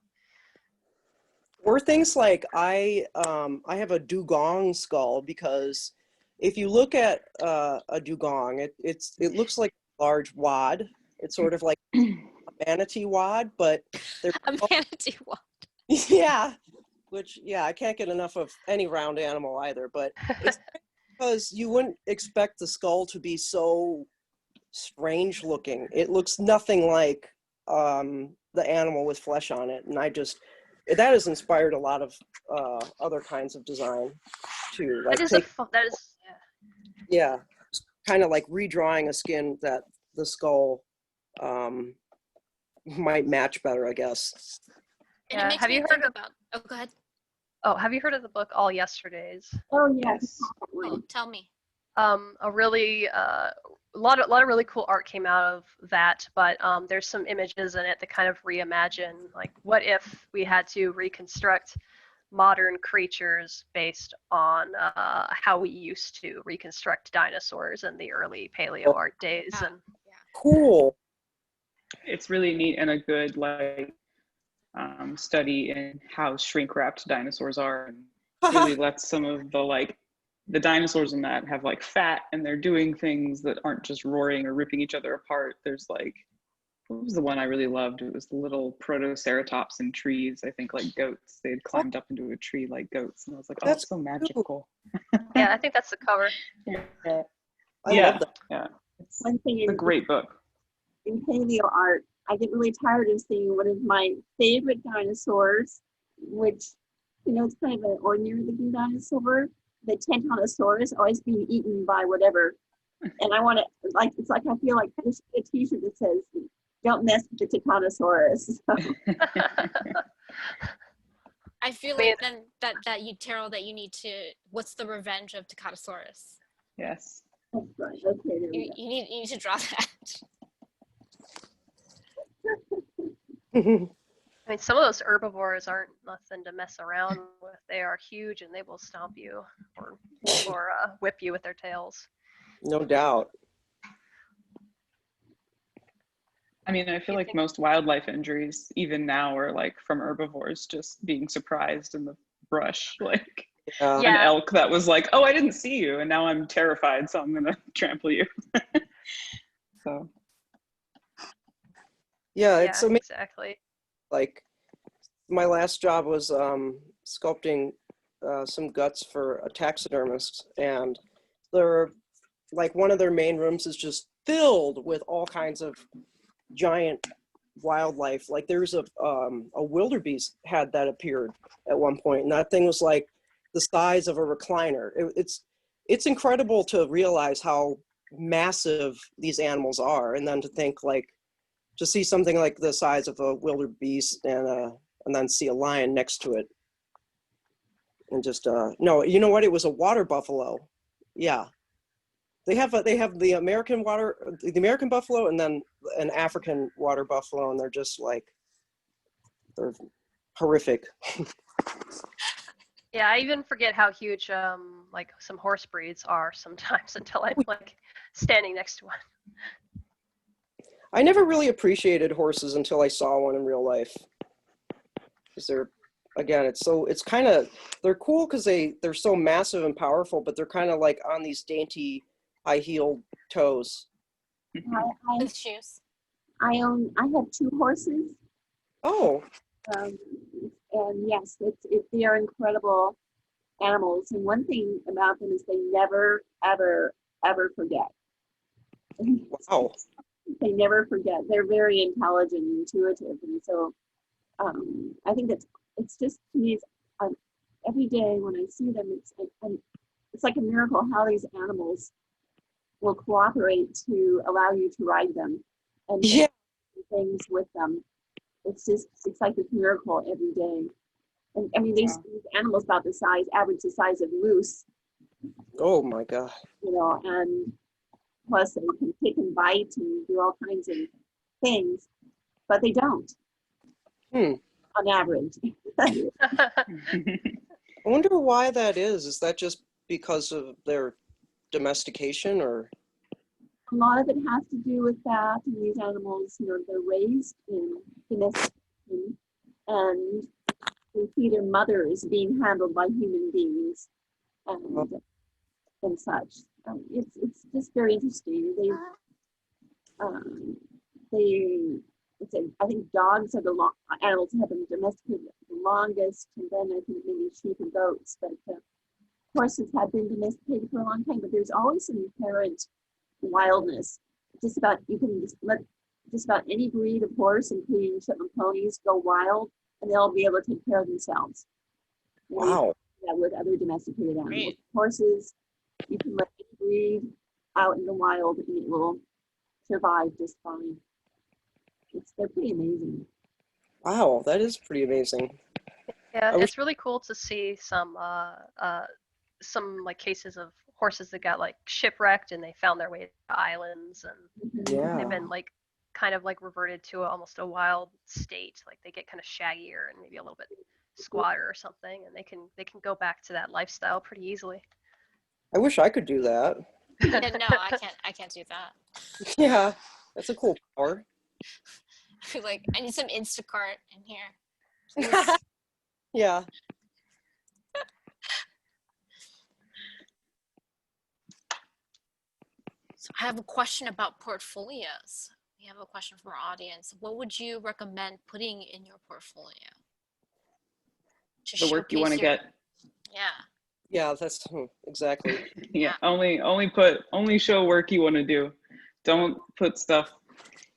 Or things like I have a dugong skull, because if you look at a dugong, it looks like a large wad. It's sort of like a manatee wad, but they're A manatee one. yeah, which I can't get enough of any round animal either. But it's because you wouldn't expect the skull to be so strange looking. It looks nothing like the animal with flesh on it, and that has inspired a lot of other kinds of design too. Like kind of like redrawing a skin that the skull might match better, I guess. And it makes have me you think heard about, oh, go ahead. have you heard of the book All Yesterdays? Oh, yes. Oh, tell me. A really a lot of really cool art came out of that, but there's some images in it that kind of reimagine, like, what if we had to reconstruct modern creatures based on how we used to reconstruct dinosaurs in the early paleo art days. Yeah. And Cool. It's really neat and a good study in how shrink wrapped dinosaurs are, and really lets some of the dinosaurs in that have like fat, and they're doing things that aren't just roaring or ripping each other apart. There's like, what was the one I really loved? It was the little protoceratops in trees, I think, like goats. They had climbed up into a tree like goats, and I was like, oh, That's it's so magical. yeah, I think that's the cover. I love that. Yeah, it's One thing a great book. in paleo art, I get really tired of seeing one of my favorite dinosaurs, which, it's kind of an ordinary looking dinosaur, the Titanosaurus, always being eaten by whatever. And I want to, it's like I feel like I should get a t-shirt that says, don't mess with the Titanosaurus. I feel like then that you, Terryl, that you need to, what's the revenge of Tacatosaurus? Yes. That's right. Okay, there we go. You need to draw that. I mean, some of those herbivores aren't nothing to mess around with. They are huge, and they will stomp you or whip you with their tails. No doubt. I mean, I feel like most wildlife injuries, even now, are like from herbivores just being surprised in the brush. Like an elk that was like, oh, I didn't see you, and now I'm terrified, so I'm gonna trample you. So. Yeah, it's amazing. Exactly. Like, my last job was sculpting some guts for a taxidermist, and they're like, one of their main rooms is just filled with all kinds of giant wildlife. Like, there's a wildebeest had that appeared at one point, and that thing was like the size of a recliner. It's incredible to realize how massive these animals are, and then to think like, to see something like the size of a wildebeest and then see a lion next to it, and just no, you know what? It was a water buffalo. Yeah, they have the American buffalo, and then an African water buffalo, and they're just like, they're horrific. Yeah, I even forget how huge like some horse breeds are sometimes until I'm like standing next to one. I never really appreciated horses until I saw one in real life. Because they're cool because they're so massive and powerful, but they're kind of like on these dainty, high-heeled toes. With shoes. I have 2 horses. Oh. And yes, they are incredible animals. And one thing about them is they never, ever, ever forget. Wow. They never forget. They're very intelligent and intuitive, and so I think it's just, to me, every day when I see them, it's like a miracle how these animals will cooperate to allow you to ride them and Yeah. do things with them. It's like this miracle every day. And I mean, these animals about the size, average the size of moose, Oh my God. you know, and plus they can kick and bite and do all kinds of things, but they don't on average. I wonder why that is. Is that just because of their domestication, or? A lot of it has to do with that. And these animals, you know, they're raised in domestication and they see their mothers being handled by human beings and such. It's just very interesting. I think dogs are the animals that have been domesticated the longest, and then I think maybe sheep and goats. But horses have been domesticated for a long time. But there's always an inherent wildness. You can just let just about any breed of horse, including Shetland ponies, go wild, and they'll be able to take care of themselves. Wow. Yeah, with other domesticated animals. Great. Horses, you can let any breed out in the wild and it will survive just fine. They're pretty amazing. Wow, that is pretty amazing. Yeah, I wish- it's really cool to see some like cases of horses that got like shipwrecked and they found their way to islands, and Yeah. they've been like kind of like reverted to almost a wild state. Like they get kind of shaggier and maybe a little bit squatter or something, and they can go back to that lifestyle pretty easily. I wish I could do that. Yeah, no, I can't do that. Yeah, that's a cool power. I feel like I need some Instacart in here. Please. Yeah. So I have a question about portfolios. We have a question from our audience. What would you recommend putting in your portfolio? The work you want to get. Yeah. Yeah, that's exactly. Yeah, only show work you want to do. Don't put stuff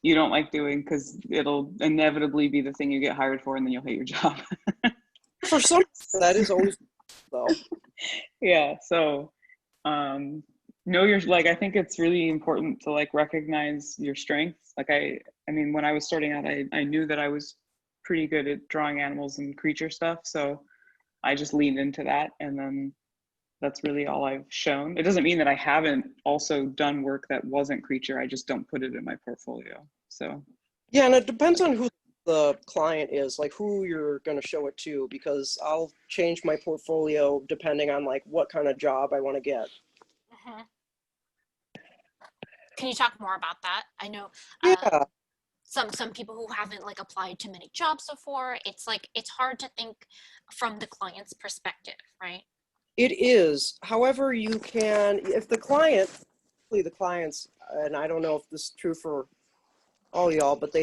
you don't like doing, because it'll inevitably be the thing you get hired for, and then you'll hate your job. For some, that is always though. Yeah, so know your, like, I think it's really important to like recognize your strengths. Like I mean, when I was starting out, I knew that I was pretty good at drawing animals and creature stuff, so I just leaned into that, and then that's really all I've shown. It doesn't mean that I haven't also done work that wasn't creature. I just don't put it in my portfolio. So Yeah, and it depends on who the client is, like who you're going to show it to, because I'll change my portfolio depending on like what kind of job I want to get. Mm-hmm. Can you talk more about that? I know Yeah. some people who haven't like applied to many jobs before, it's hard to think from the client's perspective, right? It is. However, you can, if the clients, and I don't know if this is true for all y'all, but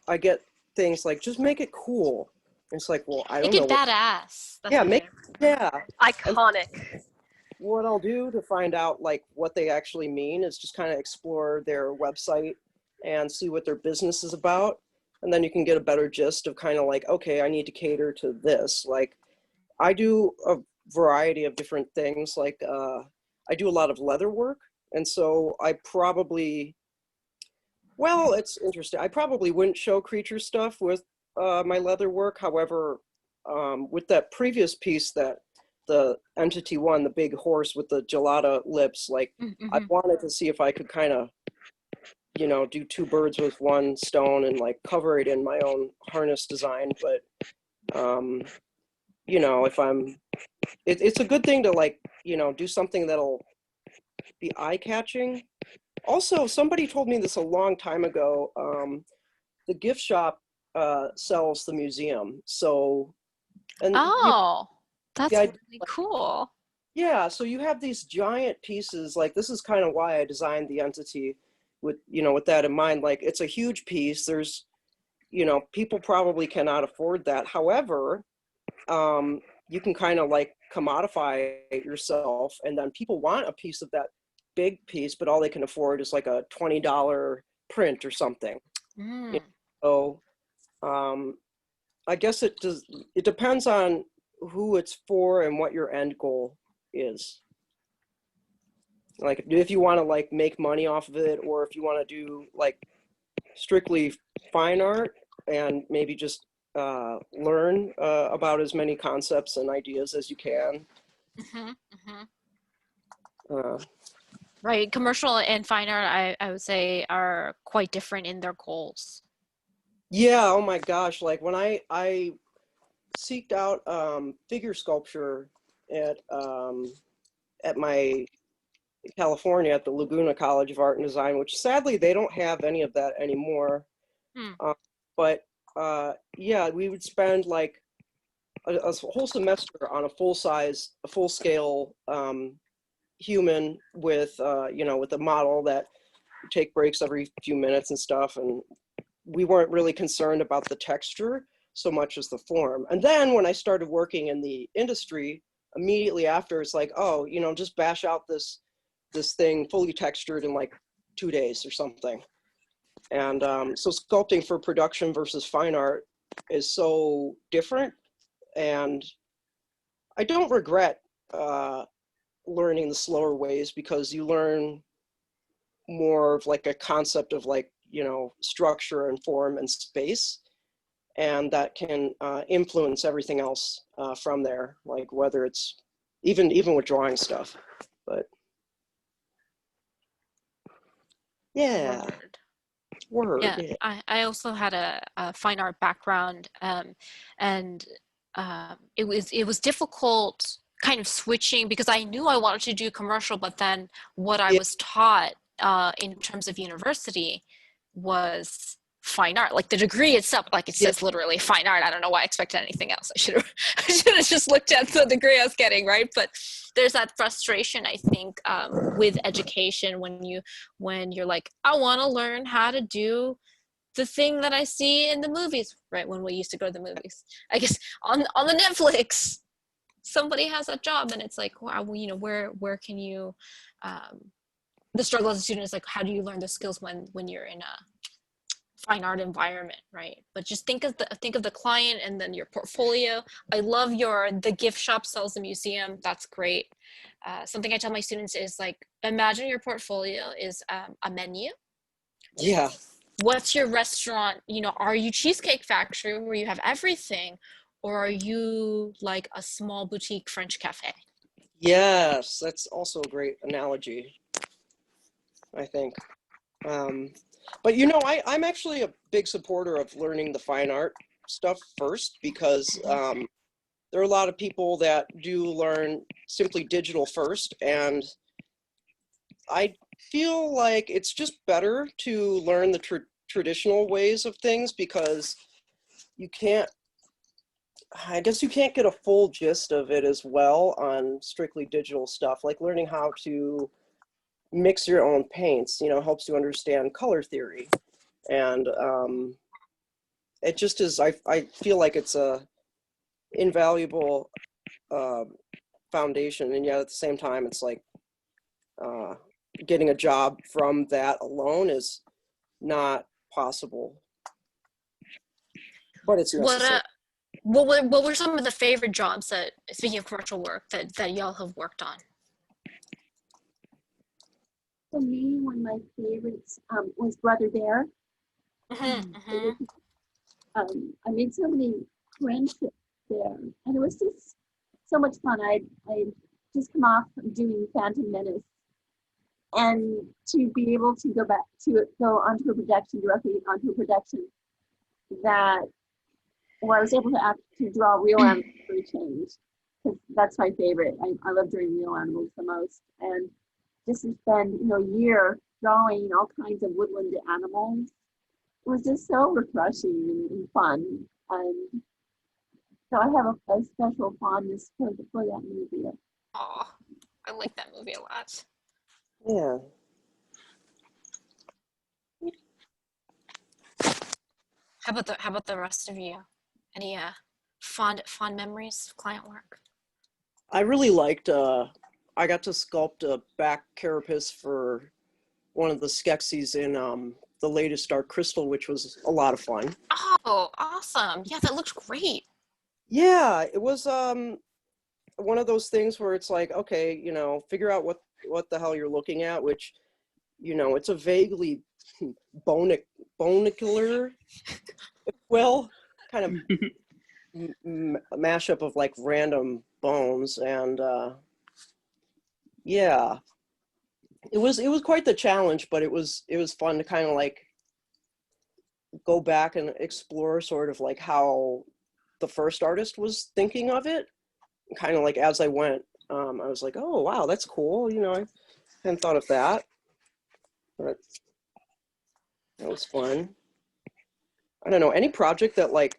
I get things like, just make it cool. It's like, well, I don't know. Make it badass. Yeah. Iconic. What I'll do to find out like what they actually mean is just kind of explore their website and see what their business is about. And then you can get a better gist of kind of like, okay, I need to cater to this. Like I do a variety of different things. Like I do a lot of leather work. And so it's interesting. I probably wouldn't show creature stuff with my leather work. However, with that previous piece that the entity one, the big horse with the gelada lips, like Mm-hmm. I wanted to see if I could kind of, do two birds with one stone and like cover it in my own harness design. But, if it's a good thing to like, do something that'll be eye-catching. Also, somebody told me this a long time ago. The gift shop sells the museum. So, and that's yeah, really cool. yeah, so you have these giant pieces. Like this is kind of why I designed the entity with that in mind. Like it's a huge piece. There's, people probably cannot afford that. However, you can kind of like commodify it yourself, and then people want a piece of that big piece, but all they can afford is like a $20 print or something. Mm. So I guess it depends on who it's for and what your end goal is. Like if you want to like make money off of it, or if you want to do like strictly fine art and maybe just learn about as many concepts and ideas as you can. Right, commercial and fine art, I would say, are quite different in their goals. Yeah, oh my gosh, like when I seeked out figure sculpture at my California at the Laguna College of Art and Design, which sadly they don't have any of that anymore. But yeah, we would spend like a whole semester on a full scale human with you know, with a model that would take breaks every few minutes and stuff, and we weren't really concerned about the texture so much as the form. And then when I started working in the industry, immediately after, it's like, oh, you know, just bash out this thing fully textured in like 2 days or something. And so sculpting for production versus fine art is so different. And I don't regret learning the slower ways, because you learn more of like a concept of like, you know, structure and form and space. And that can influence everything else from there, like whether it's even with drawing stuff. But yeah. Word. Yeah, I also had a fine art background, and it was difficult kind of switching, because I knew I wanted to do commercial, but then what I was taught in terms of university was fine art. Like the degree itself, like it says literally fine art. I don't know why I expected anything else. I should have just looked at the degree I was getting, right? But there's that frustration, I think, with education when you're like, I want to learn how to do the thing that I see in the movies, right? When we used to go to the movies, I guess on the Netflix, somebody has that job, and it's like, wow, you know, where can you, the struggle as a student is like, how do you learn the skills when you're in a fine art environment, right? But just think of the client and then your portfolio. I love the gift shop sells the museum. That's great. Something I tell my students is like, imagine your portfolio is a menu. Yeah. What's your restaurant? You know, are you Cheesecake Factory where you have everything, or are you like a small boutique French cafe? Yes, that's also a great analogy, I think. But you know, I'm actually a big supporter of learning the fine art stuff first, because there are a lot of people that do learn simply digital first, and I feel like it's just better to learn the traditional ways of things, because I guess you can't get a full gist of it as well on strictly digital stuff. Like learning how to mix your own paints, you know, helps you understand color theory. And it just is, I feel like it's a invaluable foundation. And yet at the same time, it's like getting a job from that alone is not possible. But it's necessary. What were some of the favorite jobs that, speaking of commercial work, that y'all have worked on? For me, one of my favorites was Brother Bear. I made so many friendships there, and it was just so much fun. I just come off from doing Phantom Menace, and to be able to go onto a production, directly onto a production where I was able to draw real animals for a change, because that's my favorite. I love drawing real animals the most, and just to spend, you know, a year drawing all kinds of woodland animals, it was just so refreshing and fun. And so I have a special fondness for that movie. Oh, I like that movie a lot. Yeah. How about the rest of you? Any fond memories of client work? I really liked, I got to sculpt a back carapace for one of the Skeksis in the latest Dark Crystal, which was a lot of fun. Oh, awesome. Yeah, that looked great. Yeah, it was, one of those things where it's like, okay, figure out what the hell you're looking at, which, it's a vaguely bonicular, well, kind of mashup of like random bones, and yeah, it was quite the challenge, but it was fun to kind of like go back and explore sort of like how the first artist was thinking of it, kind of like as I went. I was like, oh wow, that's cool, I hadn't thought of that, but that was fun. I don't know, any project that like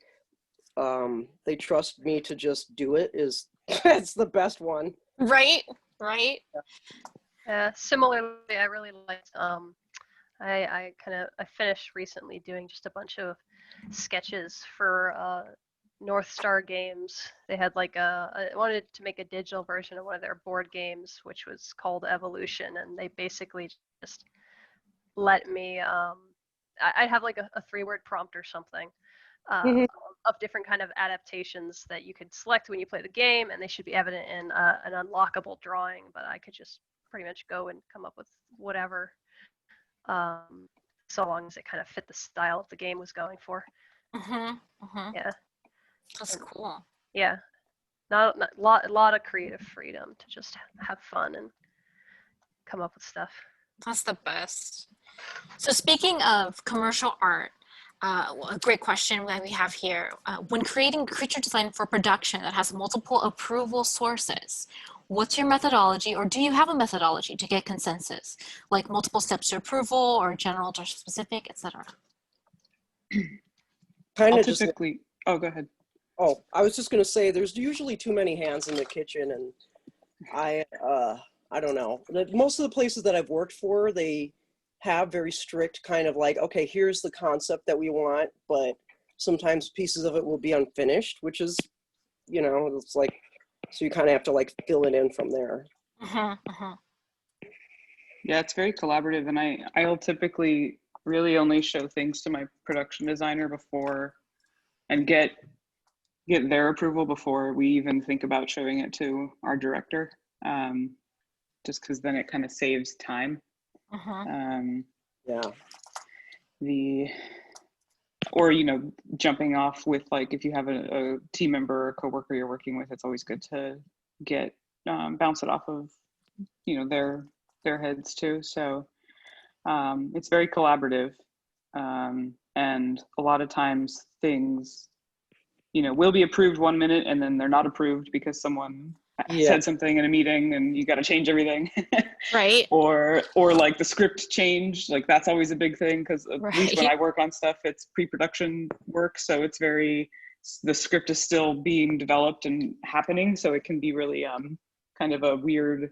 they trust me to just do it is that's the best one. Right. Similarly, I really liked. I finished recently doing just a bunch of sketches for North Star Games. They had like I wanted to make a digital version of one of their board games, which was called Evolution, and they basically just let me. I'd have like a 3-word prompt or something. Of different kind of adaptations that you could select when you play the game, and they should be evident in an unlockable drawing, but I could just pretty much go and come up with whatever, so long as it kind of fit the style of the game was going for. Yeah, That's cool. yeah, not a lot of creative freedom to just have fun and come up with stuff. That's the best. So speaking of commercial art, a great question that we have here. When creating creature design for production that has multiple approval sources, what's your methodology, or do you have a methodology to get consensus, like multiple steps to approval or general to specific, etc.? Kind I'll of just typically, oh, go ahead. Oh, I was just going to say there's usually too many hands in the kitchen, and I don't know. Most of the places that I've worked for, they have very strict kind of like, okay, here's the concept that we want, but sometimes pieces of it will be unfinished, which is, it's like, so you kind of have to like fill it in from there. Yeah, it's very collaborative, and I'll typically really only show things to my production designer before, and get their approval before we even think about showing it to our director, just because then it kind of saves time. Yeah. Or jumping off with, like, if you have a team member or coworker you're working with, it's always good to get bounce it off of their heads too. So it's very collaborative, and a lot of times things will be approved one minute and then they're not approved because someone said something in a meeting and you got to change everything. Right. Or like the script changed, like that's always a big thing, because at least when I work on stuff, it's pre-production work, so it's the script is still being developed and happening, so it can be really kind of a weird,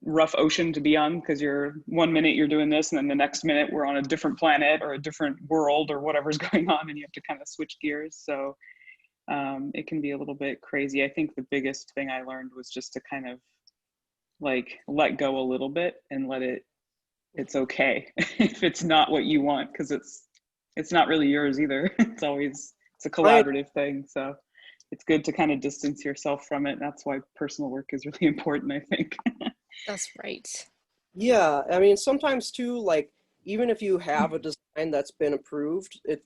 rough ocean to be on, because you're 1 minute you're doing this and then the next minute we're on a different planet or a different world or whatever's going on, and you have to kind of switch gears. So it can be a little bit crazy. I think the biggest thing I learned was just to kind of like let go a little bit and it's okay if it's not what you want, because it's not really yours either. It's a collaborative thing. So it's good to kind of distance yourself from it. That's why personal work is really important, I think. That's right. Yeah, I mean, sometimes too, like, even if you have a design that's been approved, it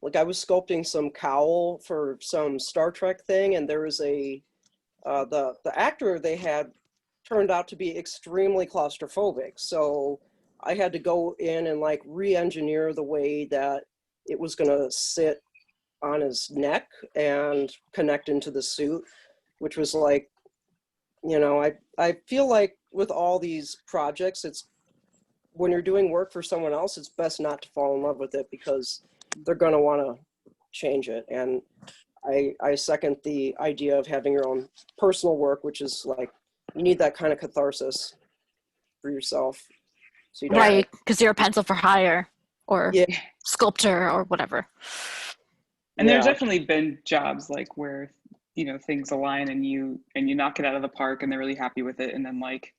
like I was sculpting some cowl for some Star Trek thing, and there was the actor they had turned out to be extremely claustrophobic. So I had to go in and like re-engineer the way that it was gonna sit on his neck and connect into the suit, which was like, I feel like with all these projects, it's when you're doing work for someone else, it's best not to fall in love with it, because they're gonna wanna change it. And I second the idea of having your own personal work, which is like, you need that kind of catharsis for yourself. So you don't Right, because you're a pencil for hire or sculptor or whatever. And there's definitely been jobs like where things align and you knock it out of the park and they're really happy with it, and then like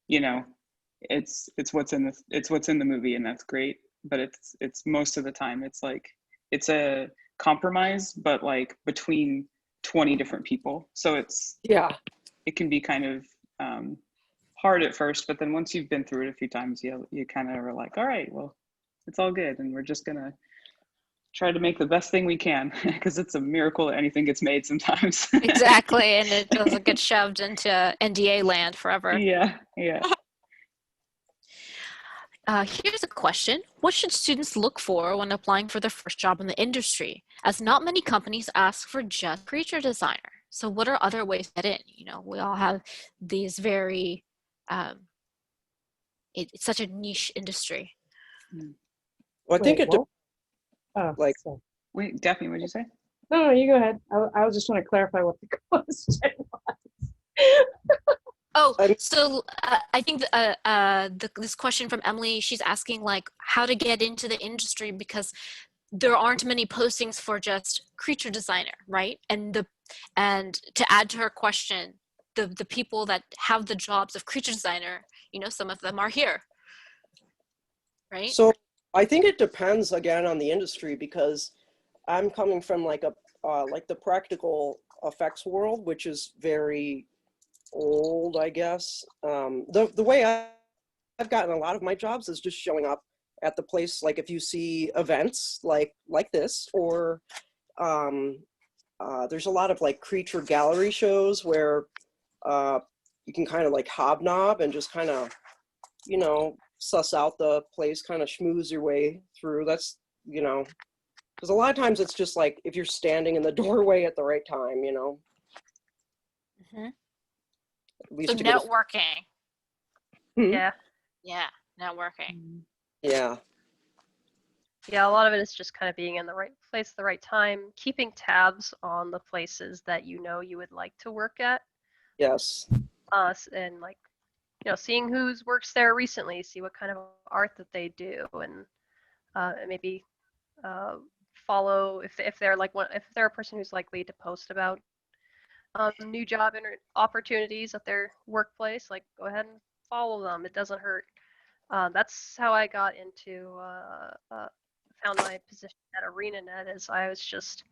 it's what's in the movie, and that's great. But it's most of the time it's like it's a compromise, but like between 20 different people. So it can be kind of hard at first, but then once you've been through it a few times, you kind of are like, all right, well, it's all good. And we're just gonna try to make the best thing we can, because it's a miracle that anything gets made sometimes. Exactly, and it doesn't get shoved into NDA land forever. Yeah. Here's a question. What should students look for when applying for their first job in the industry? As not many companies ask for just creature designer. So what are other ways to get in? You know, we all have these very, it's such a niche industry. Well, I think Wait, it oh, like- sorry. Wait, Daphne, what'd you say? No, you go ahead. I was just trying to clarify what the question was. Oh, so I think this question from Emily, she's asking like how to get into the industry because there aren't many postings for just creature designer, right? And to add to her question, the people that have the jobs of creature designer, you know, some of them are here, right? So I think it depends again on the industry, because I'm coming from like the practical effects world, which is very old, I guess. The way I've gotten a lot of my jobs is just showing up at the place. Like if you see events like this, or there's a lot of like creature gallery shows where you can kind of like hobnob and just kind of, you know, suss out the place, kind of schmooze your way through. That's, you know, because a lot of times it's just like if you're standing in the doorway at the right time, you know. Mm-hmm. At least So to get networking. Yeah. Yeah, networking. Yeah. Yeah, a lot of it is just kind of being in the right place at the right time, keeping tabs on the places that you know you would like to work at. Yes. And like, you know, seeing who's works there recently, see what kind of art that they do, and maybe follow if they're like if they're a person who's likely to post about new job opportunities at their workplace, like go ahead and follow them. It doesn't hurt. That's how I got into found my position at ArenaNet, as I was just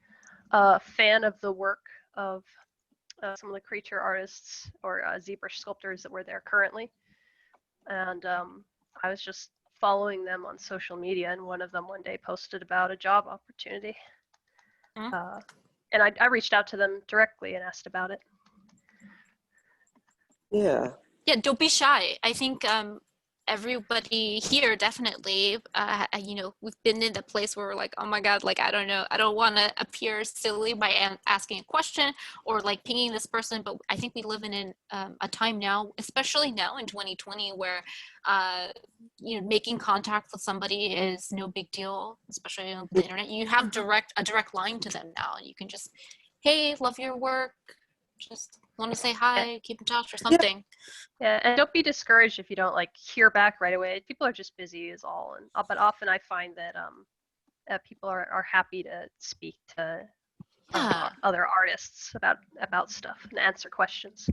a fan of the work of some of the creature artists or zebra sculptors that were there currently, and I was just following them on social media, and one of them one day posted about a job opportunity. And I reached out to them directly and asked about it. Yeah. Yeah, don't be shy. I think everybody here definitely, you know, we've been in the place where we're like, oh my God, like, I don't know, I don't want to appear silly by asking a question or like pinging this person. But I think we live in a time now, especially now in 2020, where, you know, making contact with somebody is no big deal, especially on the internet. You have a direct line to them now. You can just, hey, love your work. Just want to say hi, keep in touch or something. Yeah, and don't be discouraged if you don't like hear back right away. People are just busy is all. And but often I find that people are happy to speak to other artists about stuff and answer questions.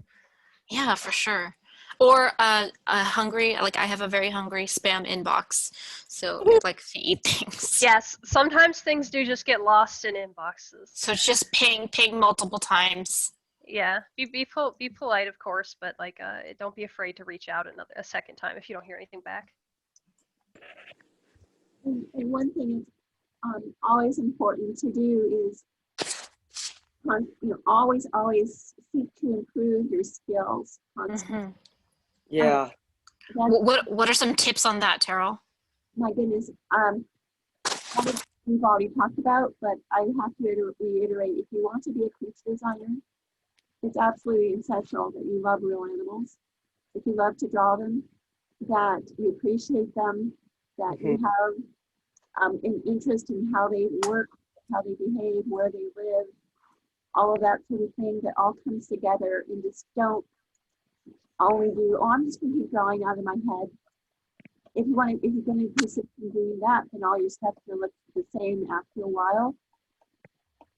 Yeah, for sure. Or a hungry, like I have a very hungry spam inbox, so I'd like to eat things. Yes, sometimes things do just get lost in inboxes. So it's just ping multiple times. Yeah, be polite, of course, but like don't be afraid to reach out a second time if you don't hear anything back. And one thing is always important to do is always seek to improve your skills constantly. Yeah. What are some tips on that, Terryl? My goodness, we've already talked about, but I have to reiterate: if you want to be a creature designer, it's absolutely essential that you love real animals. If you love to draw them, that you appreciate them, that you have an interest in how they work, how they behave, where they live, all of that sort of thing, that all comes together, and just don't only do, oh, I'm just going to keep drawing out of my head. If you're going to persist in doing that, then all your steps will look the same after a while.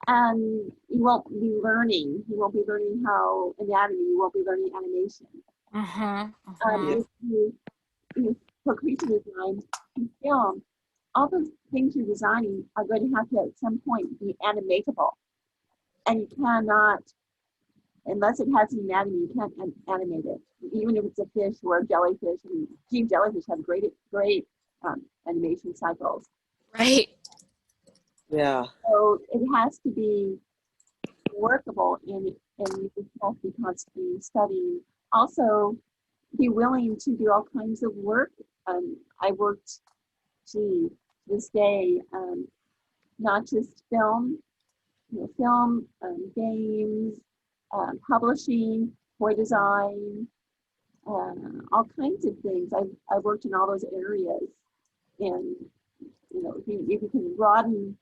And you won't be learning. You won't be learning how anatomy. You won't be learning animation. If you for creature design and film, all those things you're designing are going to have to at some point be animatable. and you cannot, unless it has an anatomy, you can't animate it. Even if it's a fish or a jellyfish. I mean, king jellyfish have great animation cycles. Right. Yeah. So it has to be workable, and you have to be constantly studying. Also, be willing to do all kinds of work. I worked, to this day, not just film, games, publishing, toy design, all kinds of things. I worked in all those areas, and if you can broaden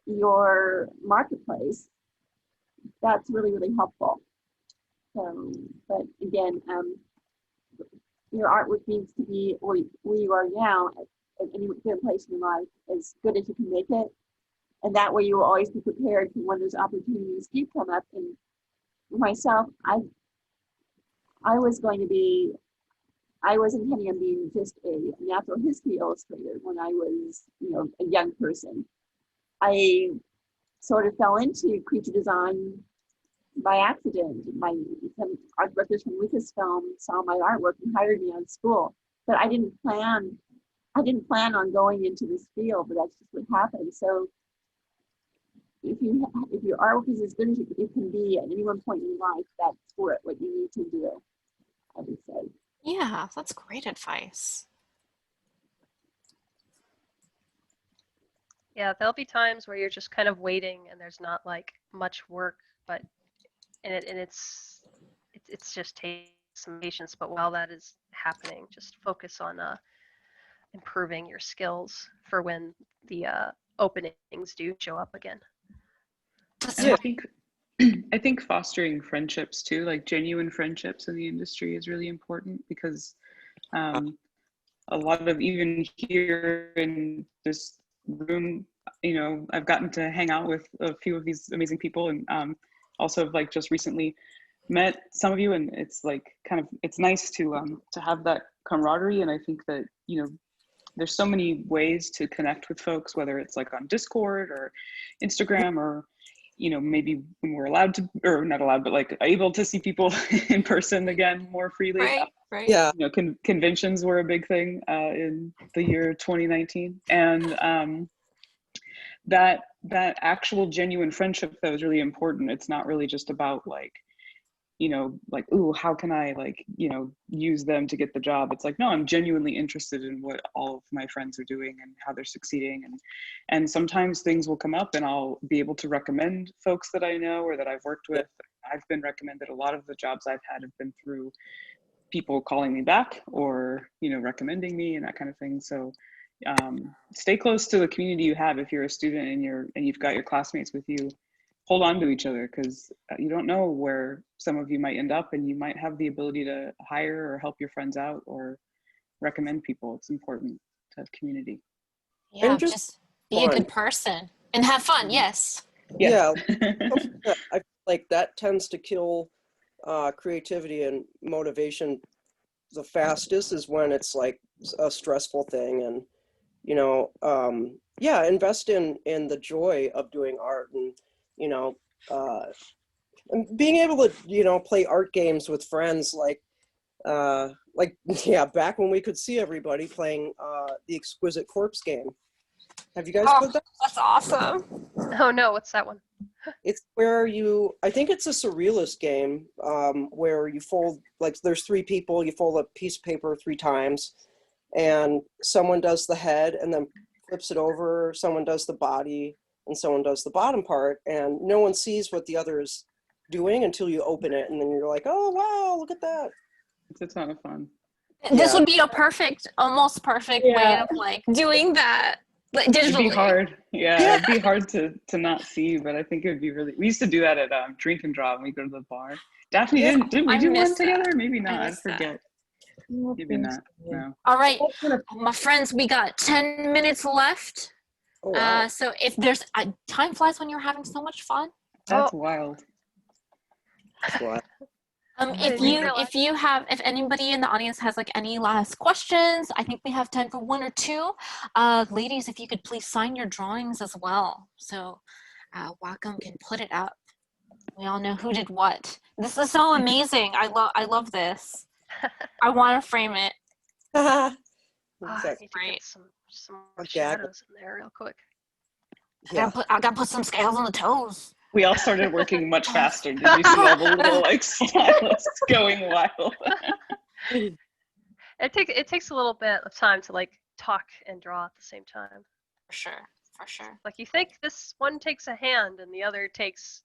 your marketplace, that's really, really helpful. So, but again, your artwork needs to be where you are now at any given place in your life, as good as you can make it. And that way you will always be prepared for when those opportunities do come up. And for myself, I was intending on being just a natural history illustrator when I was, a young person. I sort of fell into creature design by accident. Some art directors from Lucasfilm saw my artwork and hired me on school, but I didn't plan on going into this field, but that's just what happened. So if your artwork is as good as it can be at any one point in your life, that's what you need to do, I would say. Yeah, that's great advice. Yeah, there'll be times where you're just kind of waiting and there's not like much work, but it's just takes some patience. But while that is happening, just focus on improving your skills for when the openings do show up again. And I think fostering friendships too, like genuine friendships in the industry, is really important, because a lot of, even here in this room, I've gotten to hang out with a few of these amazing people, and also like just recently met some of you, and it's like it's nice to have that camaraderie. And I think that there's so many ways to connect with folks, whether it's like on Discord or Instagram, or maybe when we're allowed to, or not allowed, but like able to see people in person again more freely. Right. Yeah. Conventions were a big thing in the year 2019, and that actual genuine friendship, that was really important. It's not really just about ooh, how can I use them to get the job? It's like, no, I'm genuinely interested in what all of my friends are doing and how they're succeeding. And sometimes things will come up and I'll be able to recommend folks that I know or that I've worked with. I've been recommended. A lot of the jobs I've had have been through people calling me back or, recommending me and that kind of thing. So stay close to the community you have. If you're a student and you've got your classmates with you, hold on to each other, because you don't know where some of you might end up, and you might have the ability to hire or help your friends out or recommend people. It's important to have community. Yeah, And just be a good person and have fun. Yes. Yeah. I feel like that tends to kill creativity and motivation the fastest, is when it's like a stressful thing. And invest in the joy of doing art, and and being able to play art games with friends, back when we could see everybody playing the Exquisite Corpse game. Have you guys played that? That's awesome. Oh no, what's that one? It's where I think it's a surrealist game, where you fold, there's 3 people, you fold a piece of paper 3 times, and someone does the head and then flips it over, someone does the body, and someone does the bottom part, and no one sees what the other is doing until you open it, and then you're like, oh wow, look at that. It's a ton of fun. This would be almost perfect way of doing that digitally. It'd be hard. Yeah, it'd be hard to not see, but I think it would be really. We used to do that at Drink and Draw when we go to the bar. Daphne, did we do one together? Maybe not. I forget. Maybe not. No. All right, my friends, we got 10 minutes left. Oh, wow. So if there's time flies when you're having so much fun. That's wild. If anybody in the audience has any last questions, I think we have time for 1 or 2. Ladies, if you could please sign your drawings as well, so Wacom can put it up. We all know who did what. This is so amazing. I love this. I want to frame it. I Exactly. need to Right. get some more Okay, shadows in there real quick. Yeah. I gotta put some scales on the toes. We all started working much faster. Did you see all the little like stylists going wild? It takes a little bit of time to like talk and draw at the same time. For sure. For sure. Like you think this one takes a hand and the other takes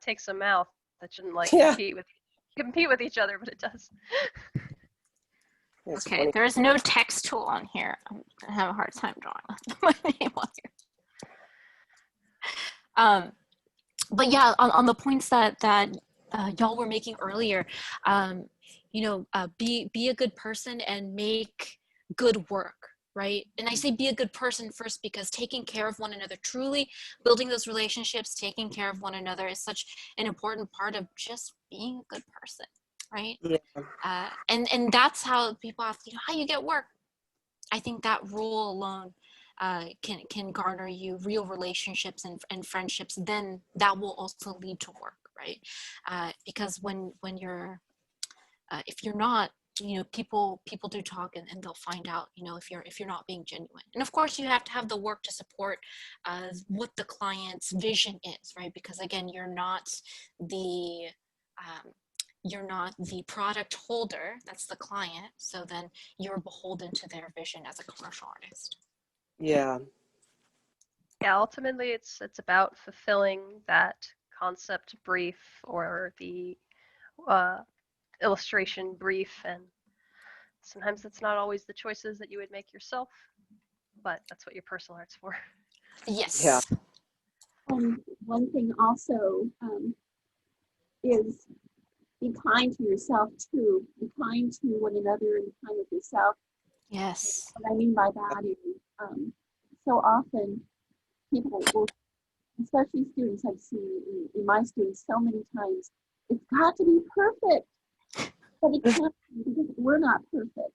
takes a mouth. That shouldn't like Yeah. compete with each other, but it does. It's Okay, funny. there's no text tool on here. I'm gonna have a hard time drawing my name on here. But yeah, on the points that y'all were making earlier, you know, be a good person and make good work, right? And I say be a good person first because taking care of one another, truly building those relationships, taking care of one another is such an important part of just being a good person, right? Yeah. And that's how people ask, you know, how you get work. I think that rule alone can garner you real relationships and friendships. Then that will also lead to work, right? Because when you're if you're not, you know, people do talk and they'll find out, you know, if you're not being genuine. And of course you have to have the work to support what the client's vision is, right? Because again, you're not the product holder, that's the client, so then you're beholden to their vision as a commercial artist. Yeah. Yeah, ultimately it's about fulfilling that concept brief or the illustration brief, and sometimes it's not always the choices that you would make yourself, but that's what your personal art's for. Yes. Yeah. One thing also is be kind to yourself too. Be kind to one another and kind with yourself. Yes. What I mean by that is so often people will, especially students I've seen in my students so many times, it's got to be perfect. But it can't be because we're not perfect.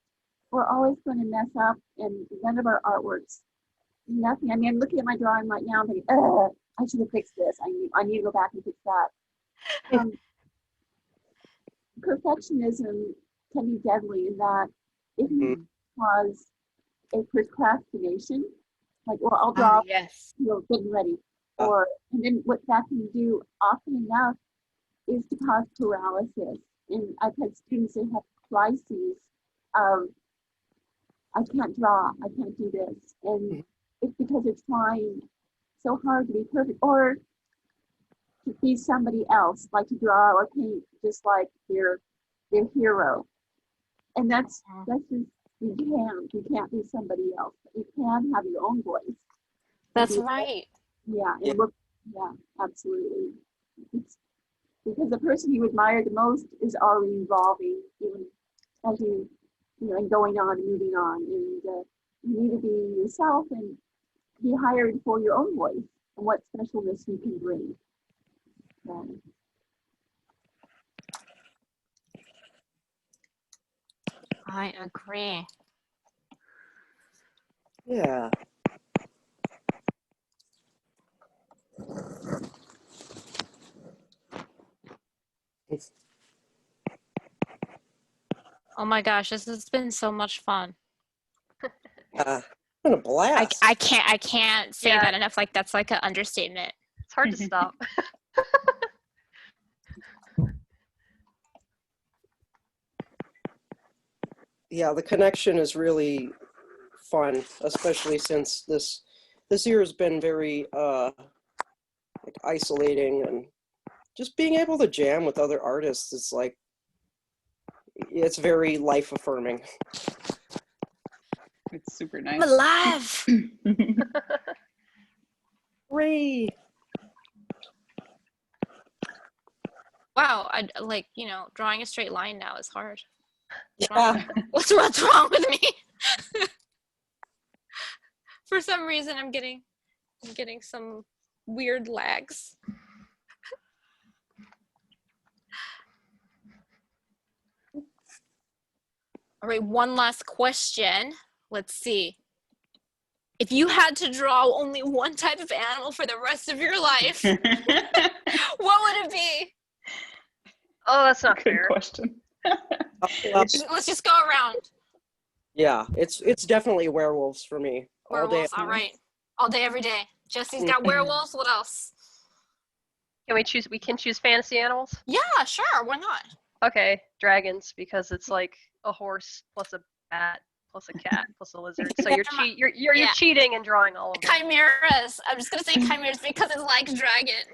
We're always going to mess up, and none of our artworks, nothing. I mean, I'm looking at my drawing right now and thinking, I should have fixed this. I need to go back and fix that. Perfectionism can be deadly in that it can cause a procrastination. Like, well, I'll draw, Yes. getting ready. And then what that can do often enough is to cause paralysis. And I've had students that have crises of, I can't draw, I can't do this. And it's because they're trying so hard to be perfect or to be somebody else, like to draw or paint just like their hero. And that's just, you can't be somebody else. You can have your own voice. That's right. Yeah, yeah, absolutely. It's, because the person you admire the most is already evolving, even as and going on and moving on. And you need to be yourself and be hired for your own voice and what specialness you can bring. I agree. Yeah. Oh my gosh, this has been so much fun. Been a blast. I can't say Yeah. that enough. Like that's like an understatement. It's hard to stop. Yeah, the connection is really fun, especially since this year has been very like isolating, and just being able to jam with other artists is like, it's very life affirming. It's super I'm nice. alive. Hooray! Wow, I like, you know, drawing a straight line now is hard. Yeah. What's wrong with me? For some reason I'm getting some weird lags. All right, one last question. Let's see. If you had to draw only one type of animal for the rest of your life, what would it be? Oh, that's not Good fair. question. Let's just go around. Yeah, it's definitely werewolves for me. All day. Werewolves, all right. All day, every day. Jesse's got werewolves. What else? Can we choose? We can choose fantasy animals. Yeah, sure. Why not? Okay, dragons, because it's like a horse plus a bat plus a cat plus a lizard. So you're cheating and drawing all of them. Chimeras. I'm just gonna say chimeras because it likes dragon.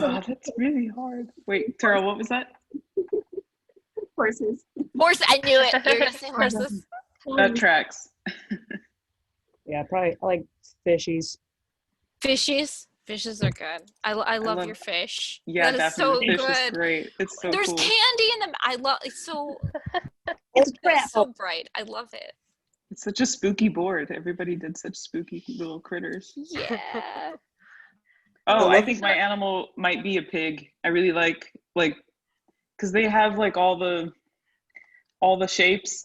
Oh, that's really hard. Wait, Terryl, what was that? Horses. Horse. I knew it. You were gonna say horses. That tracks. Yeah, probably I like fishies. Fishies. Fishes are good. I love your fish. Yeah, that is definitely. so The fish good. is great. It's so There's cool. candy in them. I love. It's so. It's It's so bright. I love it. It's such a spooky board. Everybody did such spooky little critters. Yeah. Oh, I think my animal might be a pig. I really like because they have like all the shapes.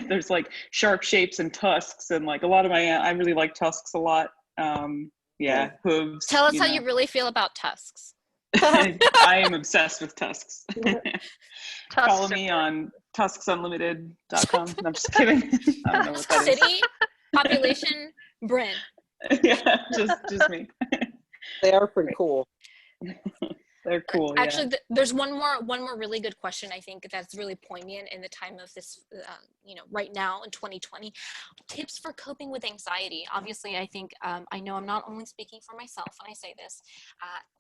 There's like sharp shapes and tusks, and like a lot of I really like tusks a lot. Yeah, hooves. Tell us how you really feel about tusks. I am obsessed with tusks. Tusks Follow me on tusksunlimited.com. No, I'm just kidding. I don't know what that is. City, population, Brynn. Yeah, just me. They are pretty cool. They're cool. Actually, there's one more really good question. I think that's really poignant in the time of this, right now in 2020. Tips for coping with anxiety. Obviously, I think I know I'm not only speaking for myself when I say this.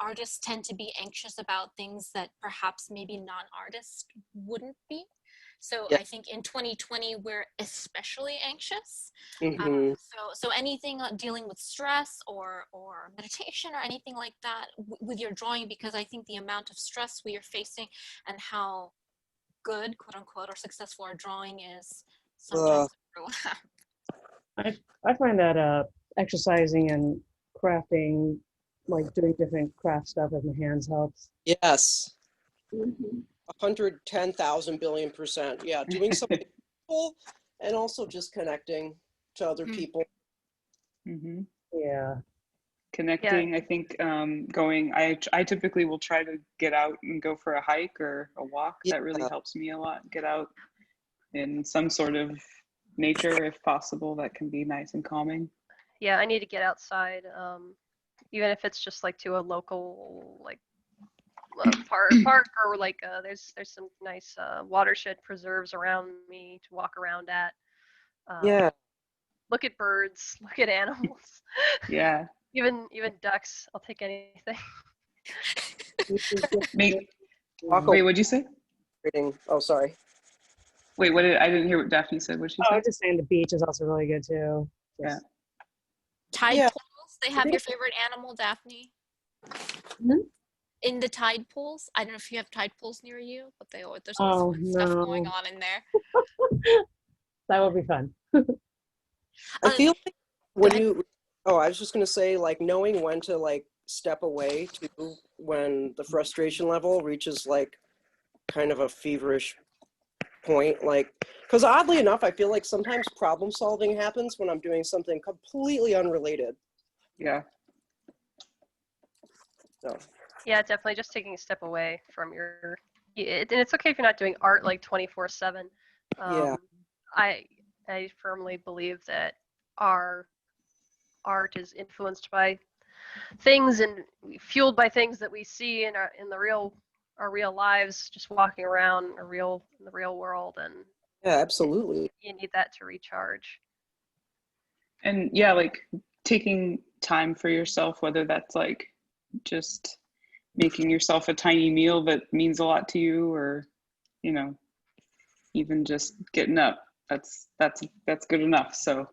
Artists tend to be anxious about things that perhaps maybe non-artists wouldn't be. So I think in 2020 we're especially anxious. So anything dealing with stress or meditation or anything like that with your drawing, because I think the amount of stress we are facing and how good, quote unquote, or successful our drawing is sometimes. I find that exercising and crafting, like doing different craft stuff with my hands helps. Yes. Mhm. 110,000 billion %. Yeah, doing something cool and also just connecting to other people. Mm-hmm. Yeah. Connecting. Yeah. I think I typically will try to get out and go for a hike or a walk. That really helps me a lot. Get out in some sort of nature if possible. That can be nice and calming. Yeah, I need to get outside, even if it's just like to a local park or like there's some nice watershed preserves around me to walk around at. Look at birds, look at animals. Yeah. even ducks. I'll take anything. Wait, what'd you say? Oh, sorry. Wait, I didn't hear what Daphne said. What'd she say? I was just saying the beach is also really good too. Yeah. Tide pools. They have your favorite animal, Daphne. Mm-hmm. In the tide pools. I don't know if you have tide pools near you, but there's all sorts of stuff going on in there. That would be fun. I feel like I was just going to say, like, knowing when to, like, step away to when the frustration level reaches, like, kind of a feverish point. Like, because oddly enough, I feel like sometimes problem solving happens when I'm doing something completely unrelated. Yeah. So. Yeah, definitely just taking a step away from and it's okay if you're not doing art like 24/7. I firmly believe that our art is influenced by things and fueled by things that we see in our real lives, just walking around in the real world, and yeah, absolutely. You need that to recharge. And yeah, like taking time for yourself, whether that's like just making yourself a tiny meal that means a lot to you, or even just getting up. That's good enough. So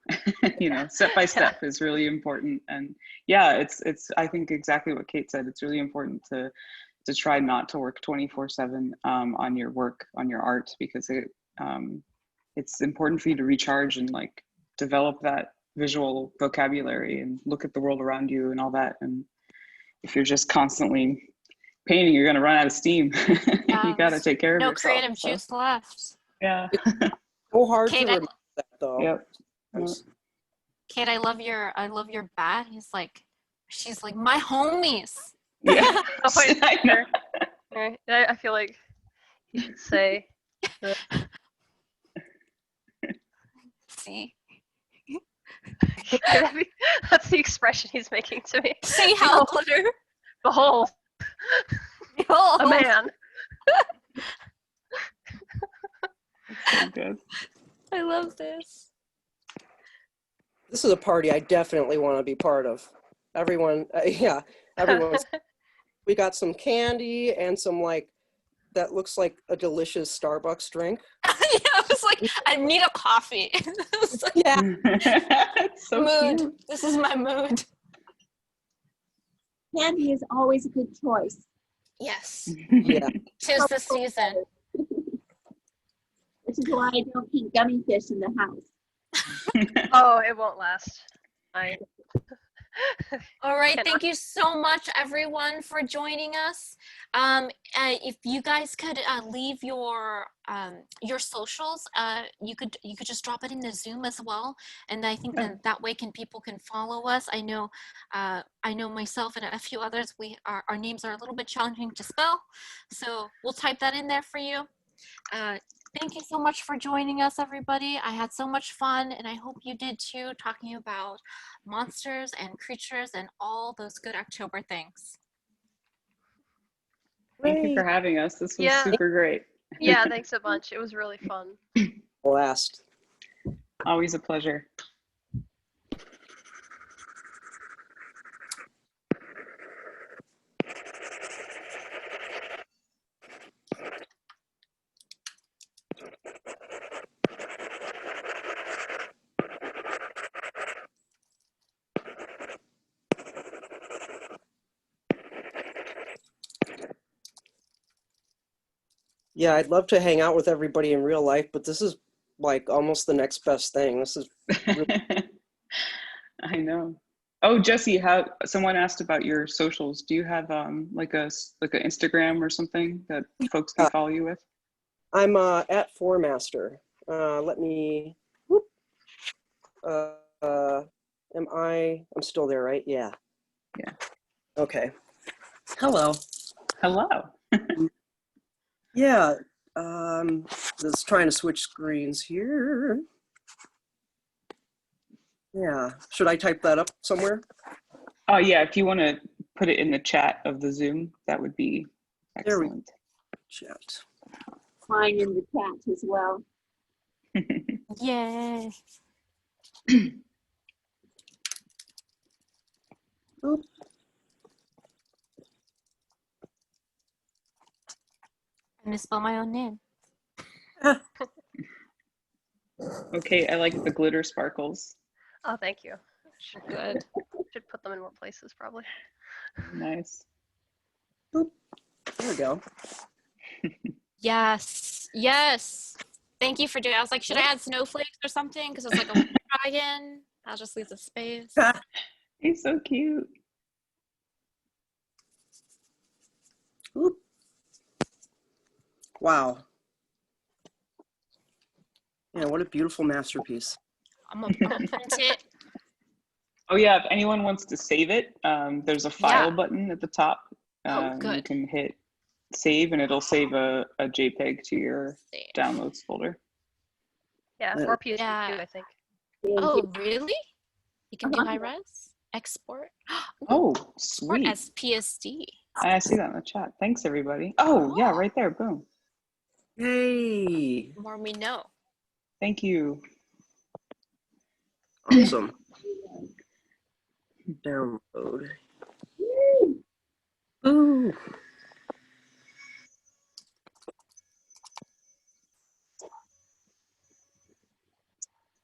step by step is really important. And yeah, it's I think exactly what Kate said. It's really important to try not to work 24/7 on your work, on your art, because it's important for you to recharge and like develop that visual vocabulary and look at the world around you and all that. And if you're just constantly painting, you're going to run out of steam. You got to take care of yourself. No creative juice left. Yeah. So hard Kate, to remember that though. Yep. Kate, I love your bat. She's like my homies. Yeah. Oh, wait, I know. Right. I feel like you should say that. See, That's the expression he's making to me. see how glitter. Behold, Behold. a man. So good. I love this. This is a party I definitely want to be part of. Everyone, yeah, everyone's. We got some candy and some that looks like a delicious Starbucks drink. Yeah, I was like, I need a coffee. It's like, Yeah. It's so mood. cute. This is my mood. Candy is always a good choice. Yes. Yeah. Tis the season. Which is why I don't keep gummy fish in the house. Oh, it won't last. All right, Cannot. thank you so much, everyone, for joining us. If you guys could leave your socials, you could just drop it in the Zoom as well, and I think that way people can follow us. I know myself and a few others. Our names are a little bit challenging to spell, so we'll type that in there for you. Thank you so much for joining us, everybody. I had so much fun, and I hope you did too, talking about monsters and creatures and all those good October things. Thank you for having us. This was Yeah. super great. Yeah, thanks a bunch. It was really fun. Blast. Always a pleasure. Yeah, I'd love to hang out with everybody in real life, but this is like almost the next best thing. This is really I know. Oh, Jessie, someone asked about your socials. Do you have like a Instagram or something that folks can follow you with? I'm at Fourmaster. Let me. Whoop. I'm still there, right? Yeah. Yeah. Okay. Hello. Hello. Yeah. Just trying to switch screens here. Yeah. Should I type that up somewhere? Oh yeah, if you want to put it in the chat of the Zoom, that would be There we excellent. Chat. Mine in the chat as well. Yay. Oop. I misspelled my own name. Okay, I like the glitter sparkles. Oh, thank you. Good. Should put them in more places, probably. Nice. There we go. Yes. Yes. Thank you for doing it. I was like, should I add snowflakes or something? Because it's like a dragon. I'll just leave the space. He's so cute. Oop. Wow. Yeah, what a beautiful masterpiece. I'm gonna print it. Oh yeah, if anyone wants to save it, there's a file button at the top. Oh, You good. can hit save and it'll save a JPEG to your downloads folder. Yeah, Yeah. or PSD Yeah. too, I think. Oh, really? You can do high res? Export? Oh, Export sweet. as PSD. I see that in the chat. Thanks, everybody. Oh, yeah, right there. Boom. Hey. The more we know. Thank you. Awesome. Download. Ooh.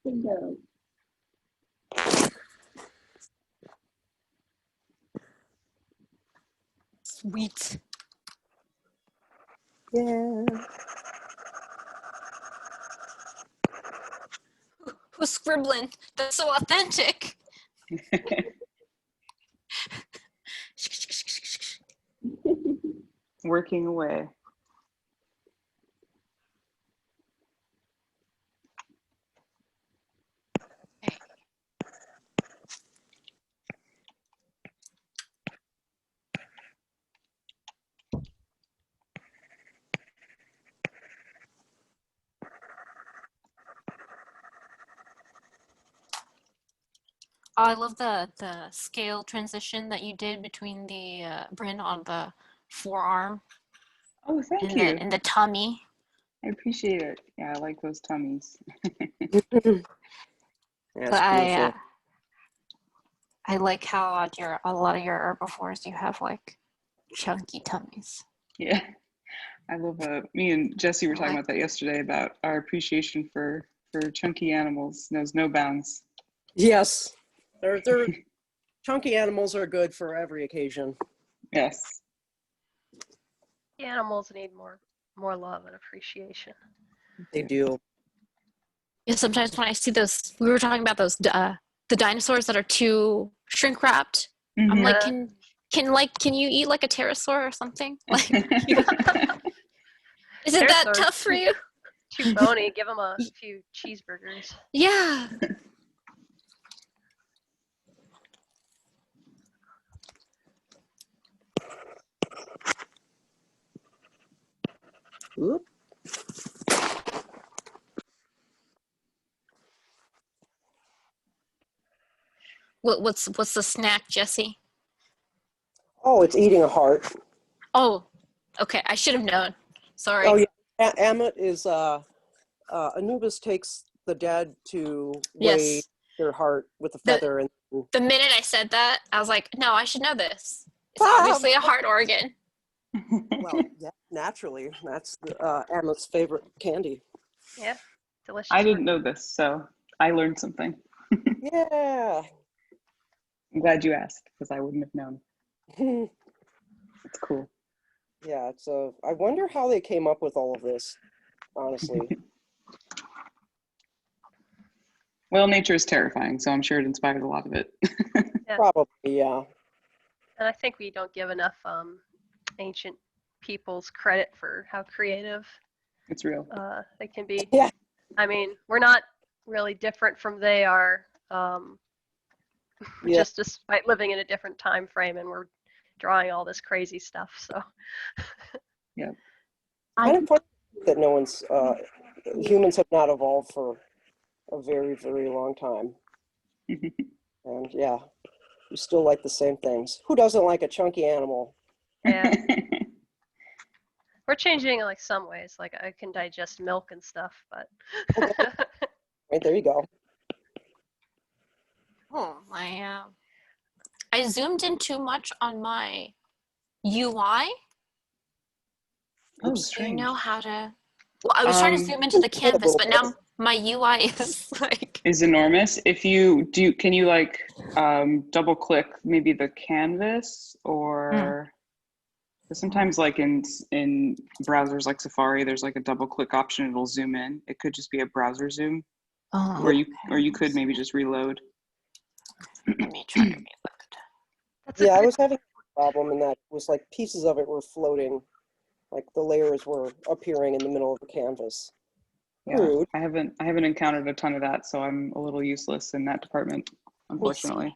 Bingo. Sweet. Yeah. Who's scribbling? That's so authentic. Working away. Oh, I love the scale transition that you did between the Brynn on the forearm Oh, thank and you. the tummy. I appreciate it. Yeah, I like those tummies. Yeah, it's But beautiful. I like how on a lot of your herbivores you have like chunky tummies. Yeah, I love me and Jessie were talking Like- about that yesterday about our appreciation for chunky animals knows no bounds. Yes, they're chunky animals are good for every occasion. Yes. The animals need more love and appreciation. They do. Yeah, sometimes when I see those, we were talking about those the dinosaurs that are too shrink wrapped. I'm like, can you eat like a pterosaur or something? Like, isn't that Pterosaurs tough for you? too bony. Give them a few cheeseburgers. Yeah. Oop. What's the snack, Jessie? Oh, it's eating a heart. Oh, okay. I should have known. Sorry. Oh yeah, Amit is Anubis takes the dead to weigh Yes. their heart with a feather, and The minute I said that, I was like, no, I should know this. It's obviously a heart organ. well, yeah, naturally, that's Amit's favorite candy. Yeah, delicious. I didn't know this, so I learned something. Yeah. I'm glad you asked because I wouldn't have known. It's cool. Yeah, it's I wonder how they came up with all of this, honestly. Well, nature is terrifying, so I'm sure it inspired a lot of it. Probably, yeah. And I think we don't give enough ancient peoples credit for how creative It's real. they can be. Yeah. I mean, we're not really different from they are, Yeah. just despite living in a different time frame, and we're drawing all this crazy stuff. So. Yeah. Kind of funny that no one's humans have not evolved for a very, very long time. And yeah, we still like the same things. Who doesn't like a chunky animal? Yeah. We're changing in like some ways. Like I can digest milk and stuff, but. Right, there you go. Oh, I zoomed in too much on my UI. Oh, Do you strange. know how to? Well, I was trying to zoom into the canvas, but now my UI is like. Is enormous. If you do, can you like double click maybe the canvas or sometimes like in browsers like Safari, there's like a double click option. It'll zoom in. It could just be a browser zoom, or you could maybe just reload. Let me try to reload. Yeah, I was having a problem in that it was like pieces of it were floating, like the layers were appearing in the middle of the canvas. Yeah, Rude. I haven't encountered a ton of that, so I'm a little useless in that department, unfortunately.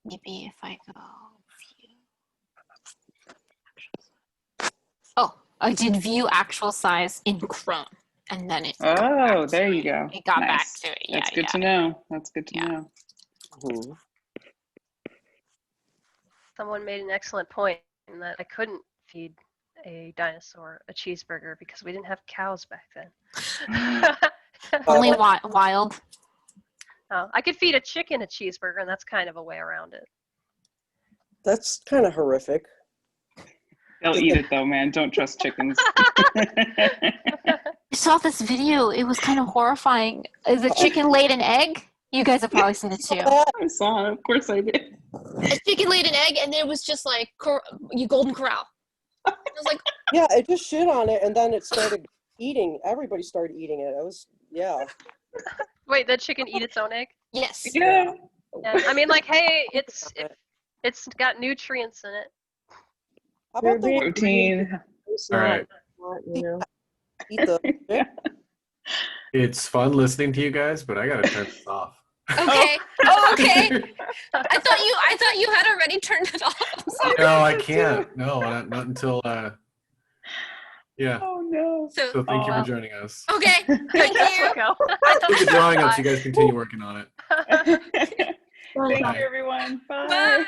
Maybe if I go view. Oh, I did view actual size in Chrome, and then it. Oh, there you go. It got Nice. back to it. Yeah, That's good to know. That's good to Yeah. know. Mhm. Someone made an excellent point in that I couldn't feed a dinosaur a cheeseburger because we didn't have cows back then. Only wild. I could feed a chicken a cheeseburger, and that's kind of a way around it. That's kind of horrific. They'll eat it though, man. Don't trust chickens. I saw this video. It was kind of horrifying. The chicken laid an egg. You guys have probably seen it too. I saw it. Of course I did. A chicken laid an egg, and it was just like you Golden Corral. I was like, Yeah, it just shit on it, and then it started eating. Everybody started eating it. It was, yeah. Wait, the chicken eat its own egg? yes. Yeah. Yeah. I mean, like, hey, it's got nutrients in it. How about the Protein. It's All not, right. you know. eat the It's fun listening to you guys, but I gotta turn this off. Okay. Oh, okay. I thought you had already turned it off. I'm sorry. No, I can't. No, not until Yeah. Oh no. So, So thank you Aw. for joining us. okay, thank Yes, you. we'll go. Keep the drawing up so you guys continue working on it. Thank Bye. you, everyone. Bye.